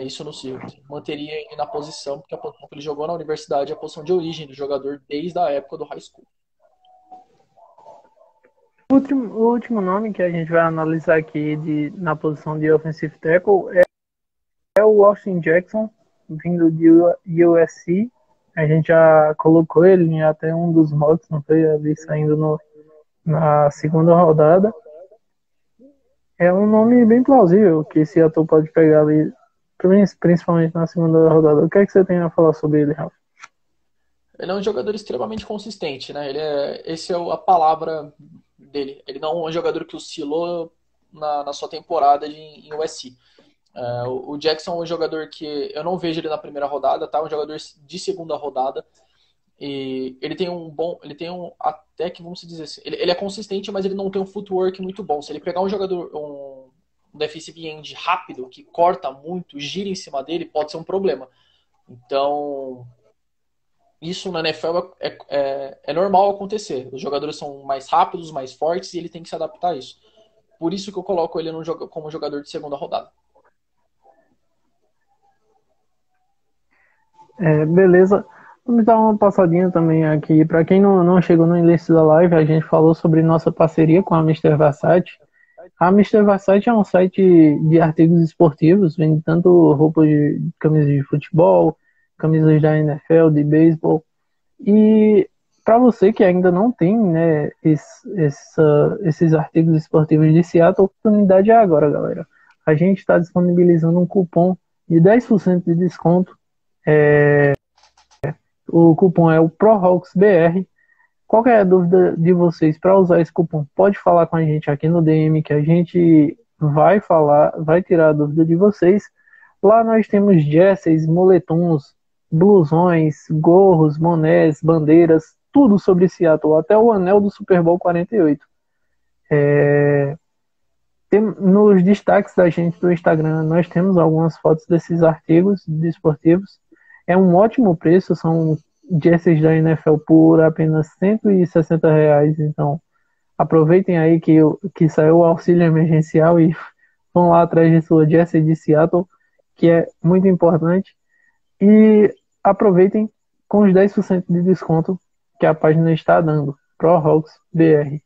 S1: Isso no Seahawks. Manteria ele na posição, porque a posição que ele jogou na universidade é a posição de origem do jogador desde a época do high school.
S2: O último nome que a gente vai analisar aqui na posição de offensive tackle é o Austin Jackson, vindo de USC. A gente já colocou ele em até um dos mocks, não foi? Ali saindo na segunda rodada. É um nome bem plausível que Seattle pode pegar ali, principalmente na segunda rodada. O que é que você tem a falar sobre ele, Rafa?
S1: Ele é um jogador extremamente consistente, né? Esse é a palavra dele. Ele não é um jogador que oscilou na sua temporada em USC. O Jackson é um jogador que eu não vejo ele na primeira rodada, tá? É um jogador de segunda rodada. E ele tem até que vamos dizer assim, ele é consistente, mas ele não tem um footwork muito bom. Se ele pegar um jogador, um defensive end rápido, que corta muito, gira em cima dele, pode ser um problema. Então, isso na NFL é normal acontecer. Os jogadores são mais rápidos, mais fortes, e ele tem que se adaptar a isso. Por isso que eu coloco ele como jogador de segunda rodada.
S2: Beleza. Vamos dar uma passadinha também aqui. Para quem não chegou no início da live, a gente falou sobre nossa parceria com a Mister Versace. A Mister Versace é um site de artigos esportivos, vende tanto roupas de camisas de futebol, camisas da NFL, de beisebol. E para você que ainda não tem, né, esses artigos esportivos de Seattle, a oportunidade é agora, galera. A gente está disponibilizando um cupom de 10% de desconto. O cupom é o ProHawksBR. Qualquer dúvida de vocês para usar esse cupom, pode falar com a gente aqui no DM que a gente vai tirar a dúvida de vocês. Lá nós temos jerseys, moletons, blusões, gorros, bonés, bandeiras, tudo sobre Seattle, até o anel do Super Bowl 48. Nos destaques da gente do Instagram, nós temos algumas fotos desses artigos desportivos. É um ótimo preço, são jerseys da NFL por apenas R$ 160. Então, aproveitem aí que saiu o auxílio emergencial e vão lá atrás de sua jersey de Seattle, que é muito importante. E aproveitem com os 10% de desconto que a página está dando, ProHawksBR.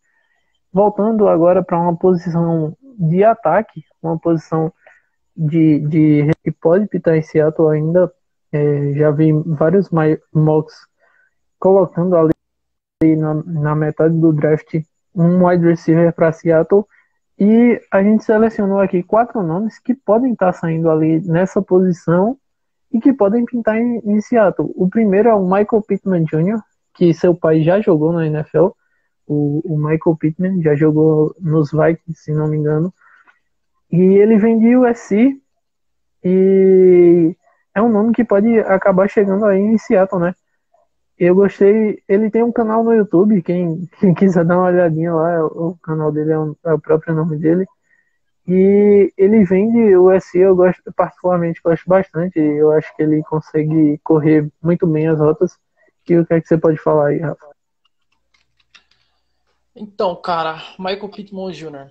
S2: Voltando agora para uma posição de ataque, uma posição que pode pitar em Seattle ainda. Já vi vários mocks colocando ali na metade do draft um wide receiver para Seattle. E a gente selecionou aqui 4 nomes que podem estar saindo ali nessa posição e que podem pintar em Seattle. O primeiro é o Michael Pittman Jr., que seu pai já jogou na NFL. O Michael Pittman já jogou nos Vikings, se não me engano. E ele vem de USC e é um nome que pode acabar chegando aí em Seattle, né? Eu gostei. Ele tem um canal no YouTube, quem quiser dar uma olhadinha lá, o canal dele é o próprio nome dele. E ele vem de USC, particularmente gosto bastante. Eu acho que ele consegue correr muito bem as rotas. E o que é que você pode falar aí, Rafa?
S1: Então, cara, Michael Pittman Jr.,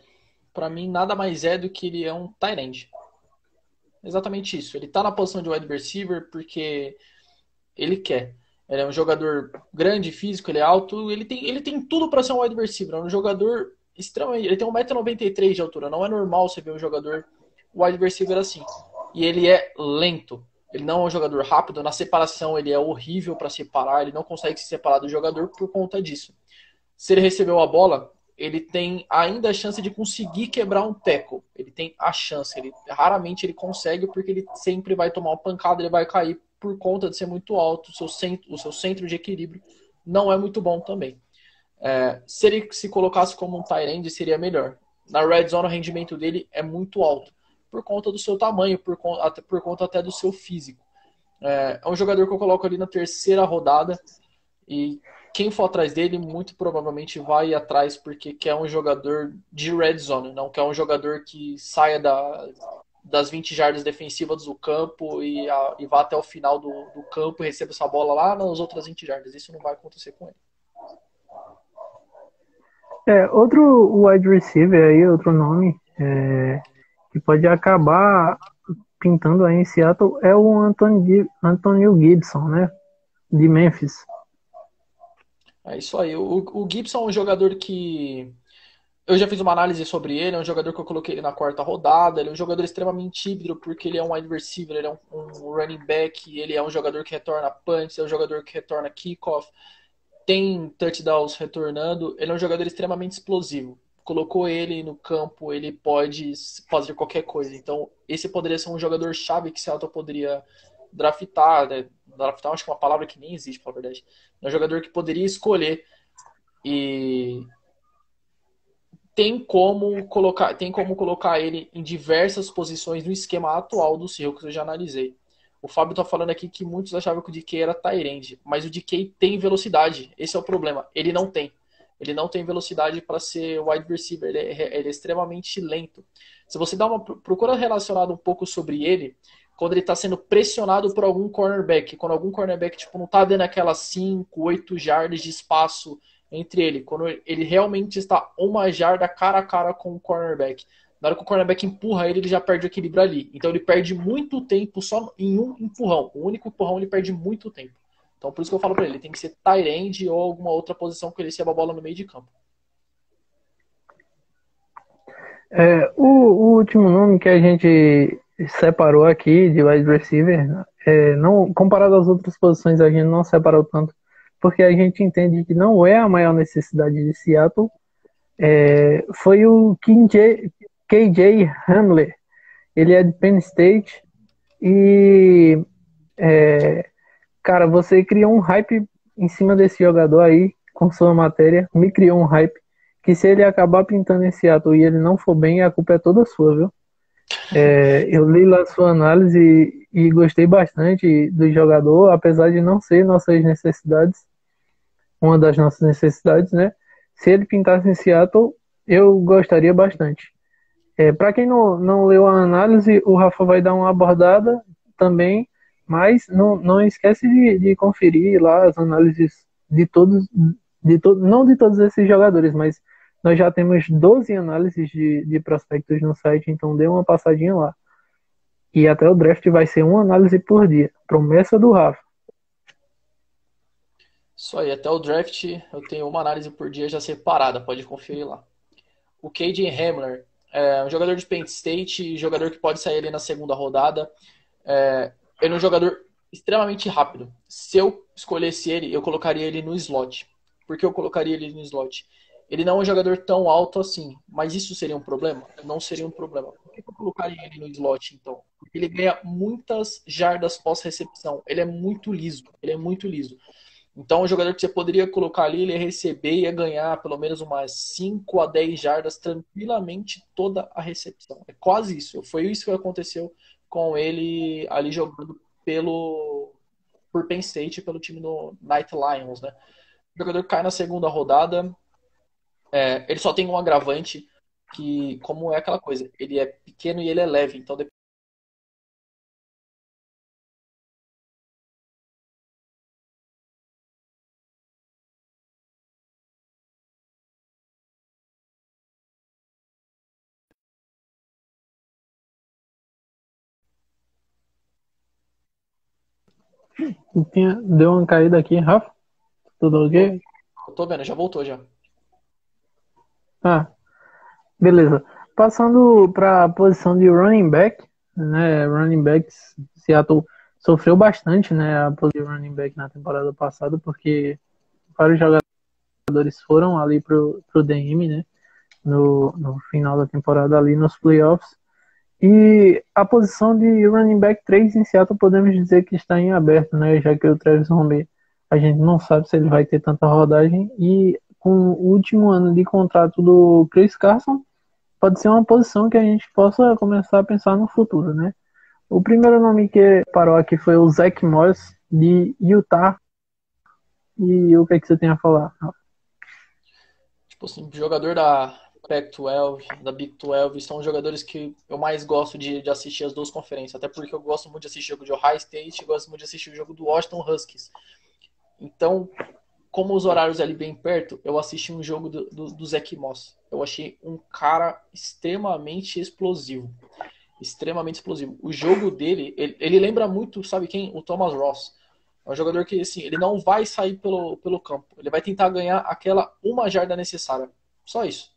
S1: para mim nada mais é do que ele é um tight end. Exatamente isso. Ele tá na posição de wide receiver porque ele quer. Ele é um jogador grande, físico, ele é alto, ele tem tudo para ser um wide receiver. É um jogador extremamente. Ele tem 1,93 m de altura. Não é normal você ver um jogador wide receiver assim. E ele é lento. Ele não é um jogador rápido. Na separação, ele é horrível para separar. Ele não consegue se separar do jogador por conta disso. Se ele recebeu a bola, ele tem ainda a chance de conseguir quebrar um tackle. Ele tem a chance. Raramente ele consegue porque ele sempre vai tomar uma pancada, ele vai cair por conta de ser muito alto. O seu centro de equilíbrio não é muito bom também. Se ele se colocasse como um tight end, seria melhor. Na red zone, o rendimento dele é muito alto. Por conta do seu tamanho, por conta até do seu físico. É um jogador que eu coloco ali na terceira rodada. E quem for atrás dele, muito provavelmente vai atrás porque quer um jogador de red zone, não quer um jogador que saia das 20 jardas defensivas do campo e vá até o final do campo e receba essa bola lá nas outras 20 jardas. Isso não vai acontecer com ele.
S2: Outro wide receiver aí, outro nome que pode acabar pintando aí em Seattle é o Antonio Gibson, né? De Memphis.
S1: É isso aí. O Gibson é um jogador que eu já fiz uma análise sobre ele, é um jogador que eu coloquei ele na quarta rodada, ele é um jogador extremamente híbrido, porque ele é um wide receiver, ele é um running back, ele é um jogador que retorna punts, é um jogador que retorna kickoff, tem touchdowns retornando, ele é um jogador extremamente explosivo. Colocou ele no campo, ele pode fazer qualquer coisa. Então, esse poderia ser um jogador chave que Seattle poderia draftar, né? Draftar, acho que é uma palavra que nem existe, pra verdade. É um jogador que poderia escolher e tem como colocar ele em diversas posições no esquema atual do Seahawks que eu já analisei. O Fábio tá falando aqui que muitos achavam que o DK era Tyrande, mas o DK tem velocidade. Esse é o problema. Ele não tem. Ele não tem velocidade para ser wide receiver. Ele é extremamente lento. Se você dá uma procura relacionada um pouco sobre ele, quando ele está sendo pressionado por algum cornerback, quando algum cornerback tipo, não está dando aquelas 5, 8 jardas de espaço entre ele, quando ele realmente está uma jarda cara a cara com o cornerback. Na hora que o cornerback empurra ele, ele já perde o equilíbrio ali. Então ele perde muito tempo só em um empurrão. O único empurrão ele perde muito tempo. Então por isso que eu falo pra ele tem que ser tight end ou alguma outra posição que ele receba a bola no meio de campo.
S2: O último nome que a gente separou aqui de wide receiver, não, comparado às outras posições, a gente não separou tanto, porque a gente entende que não é a maior necessidade de Seattle, foi o KJ Hamler. Ele é de Penn State e, cara, você criou um hype em cima desse jogador aí, com sua matéria, me criou um hype, que se ele acabar pintando em Seattle e ele não for bem, a culpa é toda sua, viu? Eu li lá a sua análise e gostei bastante do jogador, apesar de não ser nossas necessidades, uma das nossas necessidades, né? Se ele pintasse em Seattle, eu gostaria bastante. Para quem não leu a análise, o Rafa vai dar uma abordada também, mas não esquece de conferir lá as análises de todos, não de todos esses jogadores, mas nós já temos 12 análises de prospectos no site, então dê uma passadinha lá. E até o draft vai ser uma análise por dia. Promessa do Rafa.
S1: Isso aí, até o draft eu tenho uma análise por dia já separada, pode conferir lá. O KJ Hamler é um jogador de Penn State, jogador que pode sair ali na segunda rodada. Ele é um jogador extremamente rápido. Se eu escolhesse ele, eu colocaria ele no slot. Por que eu colocaria ele no slot? Ele não é um jogador tão alto assim, mas isso seria um problema? Não seria um problema. Por que eu colocaria ele no slot, então? Porque ele ganha muitas jardas pós-recepção. Ele é muito liso. Ele é muito liso. Então, um jogador que você poderia colocar ali, ele ia receber e ia ganhar pelo menos umas 5 a 10 jardas tranquilamente toda a recepção. É quase isso. Foi isso que aconteceu com ele ali jogando por Penn State, pelo time do Night Lions, né? O jogador cai na segunda rodada, ele só tem um agravante, que como é aquela coisa, ele é pequeno e ele é leve, então
S2: Deu uma caída aqui, Rafa? Tudo ok?
S1: eu tô vendo, já voltou já.
S2: Ah, beleza. Passando para a posição de running back, né? Running backs, Seattle sofreu bastante, né? A posição de running back na temporada passada, porque vários jogadores foram ali pro DM, né? No final da temporada ali nos playoffs. E a posição de running back 3 em Seattle podemos dizer que está em aberto, né? Já que o Travis Homer, a gente não sabe se ele vai ter tanta rodagem. E com o último ano de contrato do Chris Carson, pode ser uma posição que a gente possa começar a pensar no futuro, né? O primeiro nome que parou aqui foi o Zach Morris, de Utah. E o que é que você tem a falar?
S1: Tipo assim, jogador da Pac-12, da Big 12, são os jogadores que eu mais gosto de assistir as duas conferências. Até porque eu gosto muito de assistir o jogo de Ohio State e gosto muito de assistir o jogo do Washington Huskies. Então, como os horários ali bem perto, eu assisti um jogo do Zach Moss. Eu achei um cara extremamente explosivo. Extremamente explosivo. O jogo dele, ele lembra muito, sabe quem? O Thomas Ross. É um jogador que, assim, ele não vai sair pelo campo. Ele vai tentar ganhar aquela uma jarda necessária. Só isso.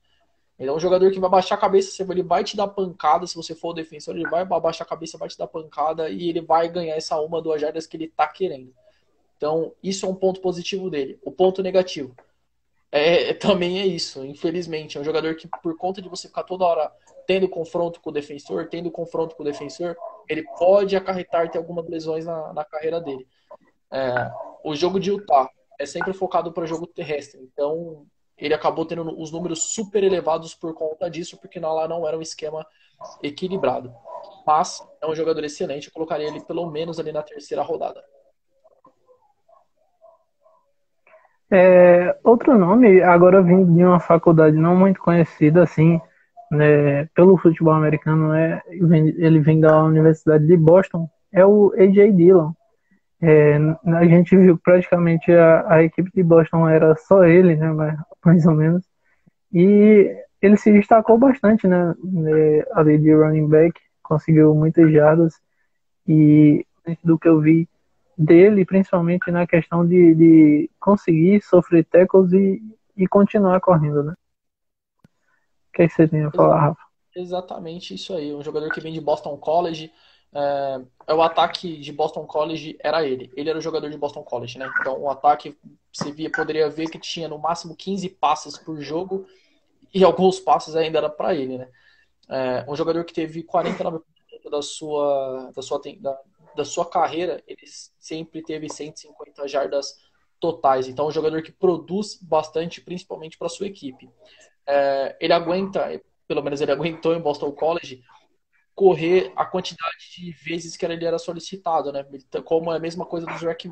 S1: Ele é um jogador que vai baixar a cabeça, ele vai te dar pancada, se você for o defensor, ele vai abaixar a cabeça, vai te dar pancada e ele vai ganhar essa uma, duas jardas que ele tá querendo. Então, isso é um ponto positivo dele. O ponto negativo também é isso, infelizmente. É um jogador que, por conta de você ficar toda hora tendo confronto com o defensor, ele pode acarretar ter algumas lesões na carreira dele. O jogo de Utah é sempre focado para o jogo terrestre, então ele acabou tendo os números super elevados por conta disso, porque lá não era um esquema equilibrado. Mas é um jogador excelente, eu colocaria ele pelo menos ali na terceira rodada.
S2: Outro nome, agora vindo de uma faculdade não muito conhecida assim, né, pelo futebol americano, ele vem da Universidade de Boston, é o A.J. Dillon. A gente viu que praticamente a equipe de Boston era só ele, né, mais ou menos, e ele se destacou bastante, né, ali de running back, conseguiu muitas jardas, e do que eu vi dele, principalmente na questão de conseguir sofrer tackles e continuar correndo, né? O que é que você tem a falar, Rafa?
S1: Exatamente isso aí. Um jogador que vem de Boston College. O ataque de Boston College era ele. Ele era o jogador de Boston College, né? Então o ataque poderia ver que tinha no máximo 15 passes por jogo e alguns passes ainda era para ele, né? Um jogador que teve 49% da sua carreira, ele sempre teve 150 jardas totais. Então, é um jogador que produz bastante, principalmente para sua equipe. Ele aguenta, pelo menos ele aguentou em Boston College, correr a quantidade de vezes que ele era solicitado, né? Como é a mesma coisa do Zach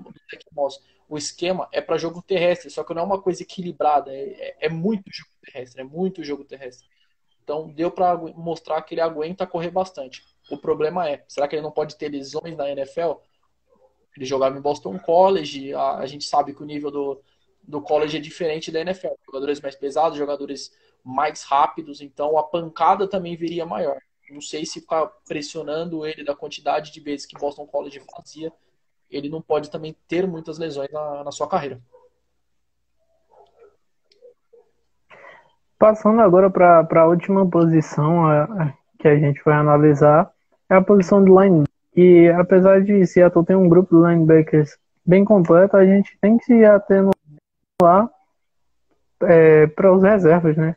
S1: Moss. O esquema é para jogo terrestre, só que não é uma coisa equilibrada, é muito jogo terrestre, é muito jogo terrestre. Então deu para mostrar que ele aguenta correr bastante. O problema será que ele não pode ter lesões na NFL? Ele jogava em Boston College, a gente sabe que o nível do college é diferente da NFL. Jogadores mais pesados, jogadores mais rápidos, então a pancada também viria maior. Não sei se ficar pressionando ele da quantidade de vezes que Boston College fazia, ele não pode também ter muitas lesões na sua carreira.
S2: Passando agora para a última posição que a gente vai analisar, é a posição de linebacker. E apesar de Seattle ter um grupo de linebackers bem completo, a gente tem que se atendo lá para os reservas, né?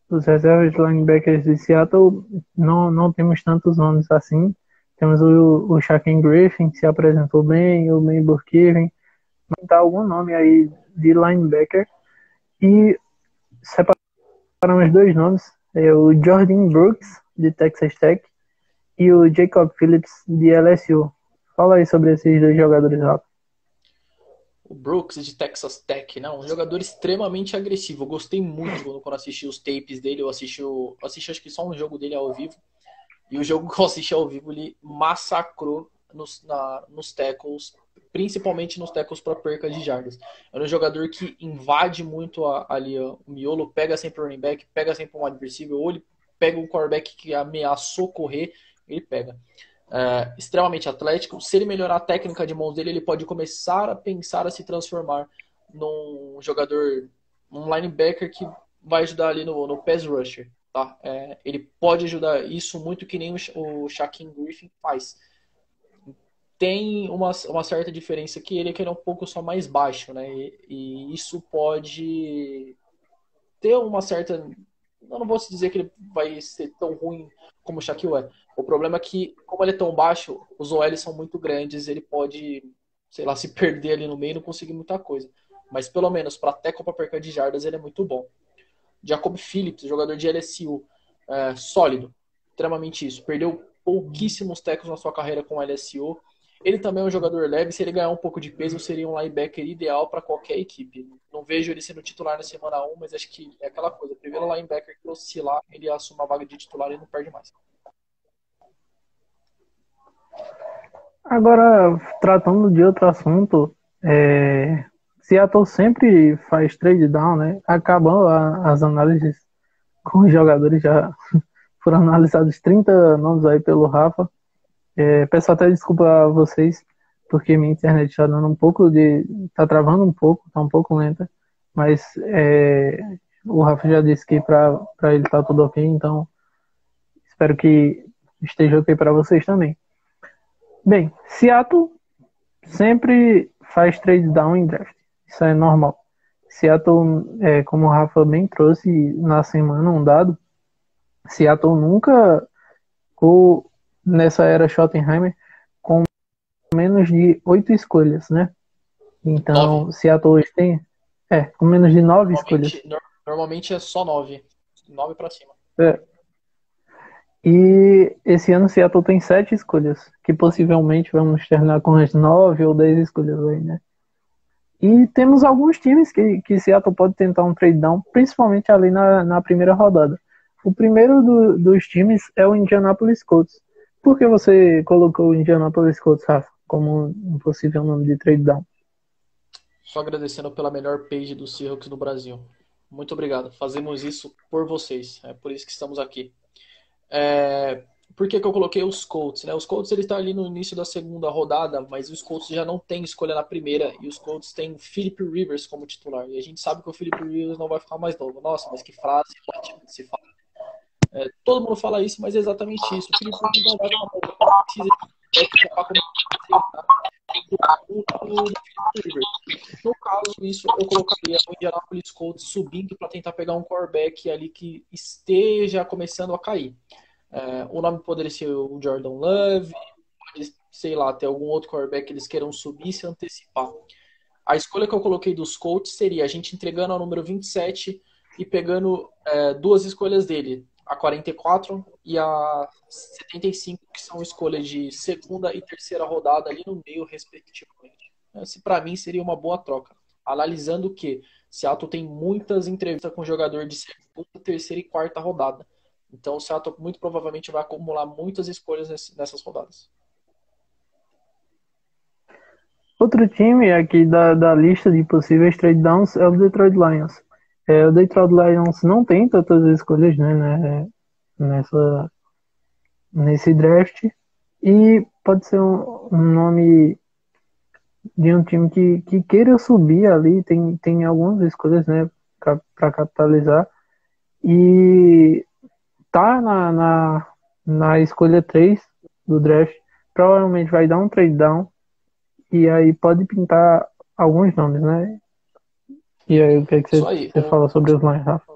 S2: Os reservas de linebackers de Seattle não temos tantos nomes assim. Temos o Shaquem Griffin, que se apresentou bem, o Ben Burkiven, mas tá algum nome aí de linebacker. E separamos dois nomes, o Jordan Brooks, de Texas Tech, e o Jacob Phillips, de LSU. Fala aí sobre esses dois jogadores rápidos.
S1: O Brooks de Texas Tech, né? Um jogador extremamente agressivo. Eu gostei muito quando assisti os tapes dele. Eu assisti acho que só um jogo dele ao vivo. E o jogo que eu assisti ao vivo, ele massacrou nos tackles, principalmente nos tackles para perca de jardas. Era um jogador que invade muito ali o miolo, pega sempre o running back, pega sempre um wide receiver, ou ele pega um quarterback que ameaçou correr, ele pega. Extremamente atlético. Se ele melhorar a técnica de mãos dele, ele pode começar a pensar a se transformar num jogador, um linebacker que vai ajudar ali no pass rusher. Tá? Ele pode ajudar isso muito que nem o Shaquem Griffin faz. Tem uma certa diferença que ele é um pouco só mais baixo, né? E isso pode ter uma certa. Eu não vou dizer que ele vai ser tão ruim como o Shaquille é. O problema é que, como ele é tão baixo, os OLs são muito grandes, ele pode, sei lá, se perder ali no meio e não conseguir muita coisa. Mas pelo menos para tackle para perca de jardas ele é muito bom. Jacob Phillips, jogador de LSU, sólido, extremamente isso. Perdeu pouquíssimos tackles na sua carreira com LSU. Ele também é um jogador leve, se ele ganhar um pouco de peso, seria um linebacker ideal para qualquer equipe. Não vejo ele sendo titular na semana 1, mas acho que é aquela coisa. Primeiro linebacker que oscilar, ele assume a vaga de titular e não perde mais.
S2: Agora, tratando de outro assunto, Seattle sempre faz trade down, né? Acabam as análises com os jogadores, já foram analisados 30 nomes aí pelo Rafa. Peço até desculpa a vocês, porque minha internet está dando um pouco de. Tá travando um pouco, tá um pouco lenta. Mas o Rafa já disse que para ele tá tudo ok, então espero que esteja ok para vocês também. Bem, Seattle sempre faz trade down em draft. Isso é normal. Seattle, como o Rafa bem trouxe na semana um dado, Seattle nunca ficou nessa era Schottenheimer com menos de 8 escolhas, né? Então,
S1: 9.
S2: Seattle hoje tem com menos de 9 escolhas.
S1: Normalmente é só 9. 9 pra cima.
S2: E esse ano Seattle tem 7 escolhas, que possivelmente vamos terminar com as 9 ou 10 escolhas aí, né? E temos alguns times que Seattle pode tentar um trade down, principalmente ali na primeira rodada. O primeiro dos times é o Indianapolis Colts. Por que você colocou o Indianapolis Colts, Rafa, como um possível nome de trade down?
S1: Só agradecendo pela melhor page do Seahawks no Brasil. Muito obrigado. Fazemos isso por vocês. É por isso que estamos aqui. Por que eu coloquei os Colts, né? Os Colts eles estão ali no início da segunda rodada, mas os Colts já não têm escolha na primeira e os Colts têm Philip Rivers como titular. E a gente sabe que o Philip Rivers não vai ficar mais novo. Nossa, mas que frase ótima de se fala. Todo mundo fala isso, mas é exatamente isso. O Philip Rivers não vai ficar mais novo. Não precisa de para começar o Philip Rivers. No caso, isso eu colocaria o Indianapolis Colts subindo para tentar pegar um quarterback ali que esteja começando a cair. O nome poderia ser o Jordan Love, sei lá, ter algum outro quarterback que eles queiram subir e se antecipar. A escolha que eu coloquei dos Colts seria a gente entregando ao número 27 e pegando duas escolhas dele, a 44 e a 75, que são escolhas de segunda e terceira rodada ali no meio, respectivamente. Esse, para mim, seria uma boa troca. Analisando que Seattle tem muitas entrevistas com jogador de segunda, terceira e quarta rodada. Então o Seattle muito provavelmente vai acumular muitas escolhas nessas rodadas.
S2: Outro time aqui da lista de possíveis trade downs é o Detroit Lions. O Detroit Lions não tem tantas escolhas, né, nesse draft, e pode ser um nome de um time que queira subir ali, tem algumas escolhas, né, para capitalizar, e tá na escolha 3 do draft, provavelmente vai dar um trade down, e aí pode pintar alguns nomes, né? E aí, o que é que você fala sobre os Lions, Rafa?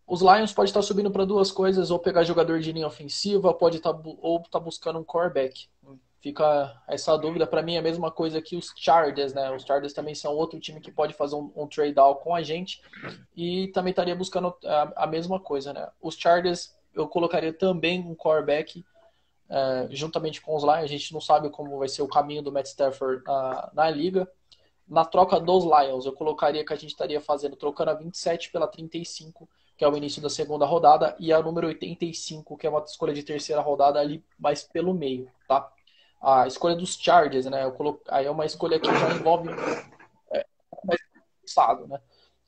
S1: Os Lions pode estar subindo para duas coisas, ou pegar jogador de linha ofensiva, pode estar buscando um quarterback. Fica essa dúvida. Para mim é a mesma coisa que os Chargers, né? Os Chargers também são outro time que pode fazer um trade down com a gente e também estaria buscando a mesma coisa, né? Os Chargers eu colocaria também um quarterback juntamente com os Lions. A gente não sabe como vai ser o caminho do Matt Stafford na liga. Na troca dos Lions, eu colocaria que a gente estaria trocando a 27 pela 35, que é o início da segunda rodada, e a número 85, que é uma escolha de terceira rodada ali, mais pelo meio, tá? A escolha dos Chargers, né? Aí é uma escolha que já envolve mais passado, né?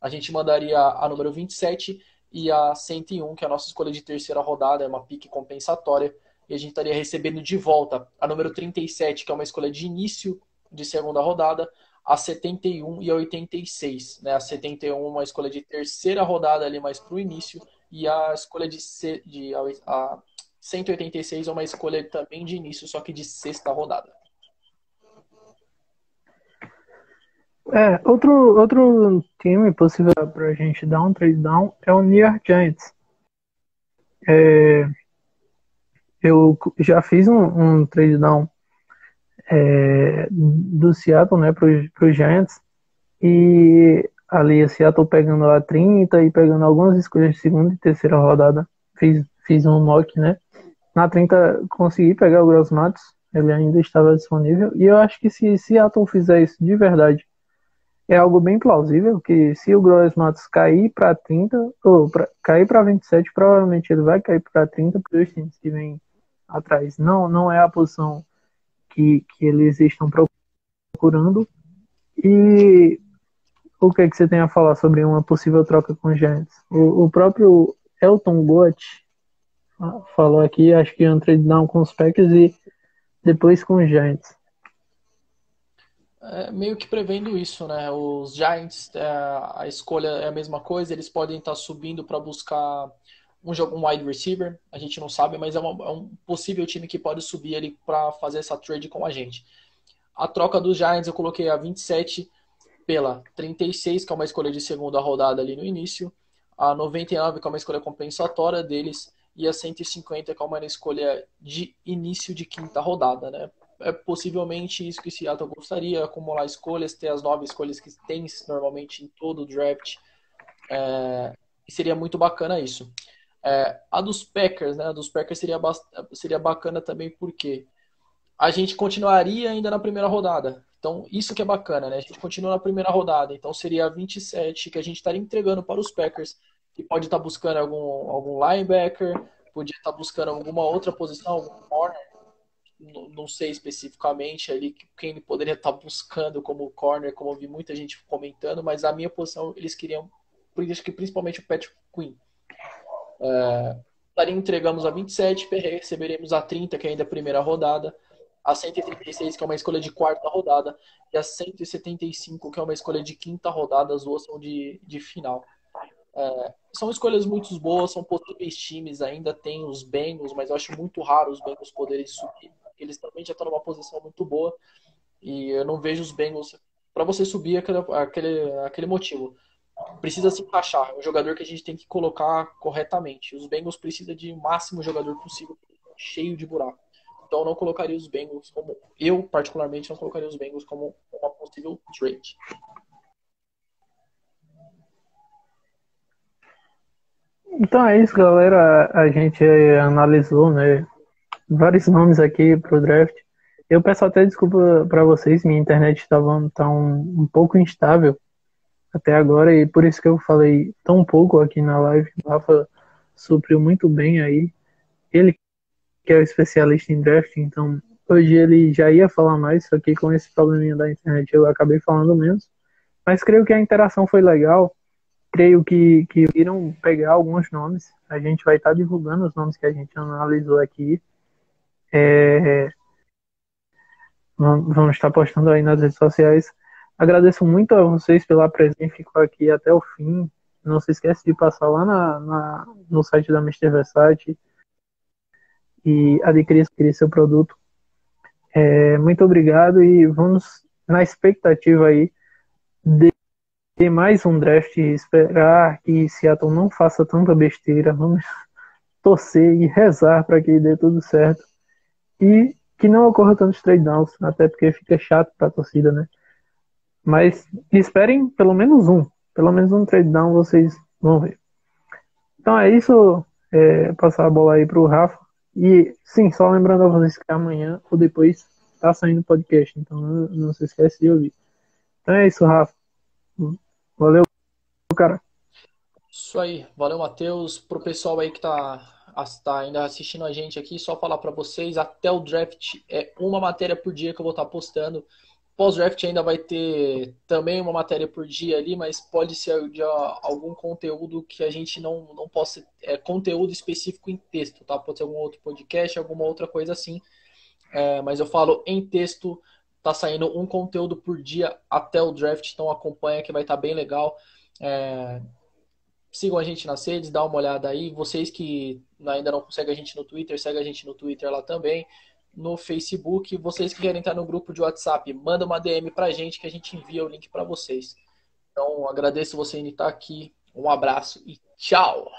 S1: A gente mandaria a número 27 e a 101, que é a nossa escolha de terceira rodada, é uma pique compensatória, e a gente estaria recebendo de volta a número 37, que é uma escolha de início de segunda rodada, a 71 e a 86. Né? A 71 uma escolha de terceira rodada ali mais para o início, e a escolha a 186 é uma escolha também de início, só que de sexta rodada.
S2: Outro time possível para a gente dar um trade down é o New York Giants. Eu já fiz um trade down do Seattle, né, para os Giants, e ali a Seattle pegando a 30 e pegando algumas escolhas de segunda e terceira rodada. Fiz um mock, né? Na 30 consegui pegar o Gross Matos, ele ainda estava disponível, e eu acho que se Seattle fizer isso de verdade, é algo bem plausível, que se o Gross Matos cair para 30, ou cair para 27, provavelmente ele vai cair para 30, porque os times que vêm atrás não é a posição que eles estão procurando. E o que é que você tem a falar sobre uma possível troca com os Giants? O próprio Elton Goat falou aqui, acho que ia um trade down com os Packers e depois com os Giants.
S1: Meio que prevendo isso, né? Os Giants, a escolha é a mesma coisa, eles podem estar subindo para buscar um wide receiver, a gente não sabe, mas é um possível time que pode subir ali para fazer essa trade com a gente. A troca dos Giants eu coloquei a 27 pela 36, que é uma escolha de segunda rodada ali no início, a 99, que é uma escolha compensatória deles, e a 150, que é uma escolha de início de quinta rodada, né? É possivelmente isso que o Seattle gostaria, acumular escolhas, ter as 9 escolhas que tem normalmente em todo o draft, e seria muito bacana isso. A dos Packers, né? A dos Packers seria bacana também porque a gente continuaria ainda na primeira rodada. Então, isso que é bacana, né? A gente continua na primeira rodada. Então, seria a 27 que a gente estaria entregando para os Packers, que pode estar buscando algum linebacker, podia estar buscando alguma outra posição, algum corner, não sei especificamente ali quem ele poderia estar buscando como corner, como eu vi muita gente comentando, mas a minha posição eles queriam, acho que principalmente o Patrick Queen. Entregamos a 27, receberemos a 30, que ainda é a primeira rodada, a 136, que é uma escolha de quarta rodada, e a 175, que é uma escolha de quinta rodada, as duas são de final. São escolhas muito boas, são possíveis times, ainda tem os Bengals, mas eu acho muito raro os Bengals poderem subir. Eles também já estão numa posição muito boa, e eu não vejo os Bengals para você subir aquele motivo. Precisa se encaixar, é um jogador que a gente tem que colocar corretamente. Os Bengals precisam de o máximo jogador possível, cheio de buraco. Então eu não colocaria os Bengals como. Eu, particularmente, não colocaria os Bengals como uma possível trade.
S2: Então é isso, galera. A gente analisou, né, vários nomes aqui pro draft. Eu peço até desculpa para vocês, minha internet estava tá um pouco instável até agora e por isso que eu falei tão pouco aqui na live. O Rafa supriu muito bem aí. Ele que é o especialista em draft, então hoje ele já ia falar mais, só que com esse probleminha da internet eu acabei falando menos. Mas creio que a interação foi legal. Creio que viram pegar alguns nomes. A gente vai estar divulgando os nomes que a gente analisou aqui. Vamos estar postando aí nas redes sociais. Agradeço muito a vocês pela presença, ficou aqui até o fim. Não se esquece de passar lá no site da Mister Versace e adquirir seu produto. Muito obrigado e vamos na expectativa aí de mais um draft, esperar que Seattle não faça tanta besteira. Vamos torcer e rezar para que dê tudo certo e que não ocorra tantos trade downs, até porque fica chato para a torcida, né? Mas esperem pelo menos um trade down vocês vão ver. Então é isso, passar a bola aí pro Rafa. E sim, só lembrando a vocês que amanhã ou depois tá saindo o podcast, então não se esquece de ouvir. Então é isso, Rafa. Valeu, cara.
S1: Isso aí, valeu, Matheus. Pro pessoal aí que tá ainda assistindo a gente aqui, só falar para vocês, até o draft é uma matéria por dia que eu vou estar postando. Pós-draft ainda vai ter também uma matéria por dia ali, mas pode ser de algum conteúdo que a gente não possa. Conteúdo específico em texto, tá? Pode ser algum outro podcast, alguma outra coisa assim. Mas eu falo em texto, tá saindo um conteúdo por dia até o draft, então acompanha que vai estar bem legal. Sigam a gente nas redes, dá uma olhada aí. Vocês que ainda não conseguem a gente no Twitter, segue a gente no Twitter lá também. No Facebook, vocês que querem estar no grupo de WhatsApp, manda uma DM pra gente que a gente envia o link para vocês. Então, agradeço você em estar aqui. Um abraço e tchau!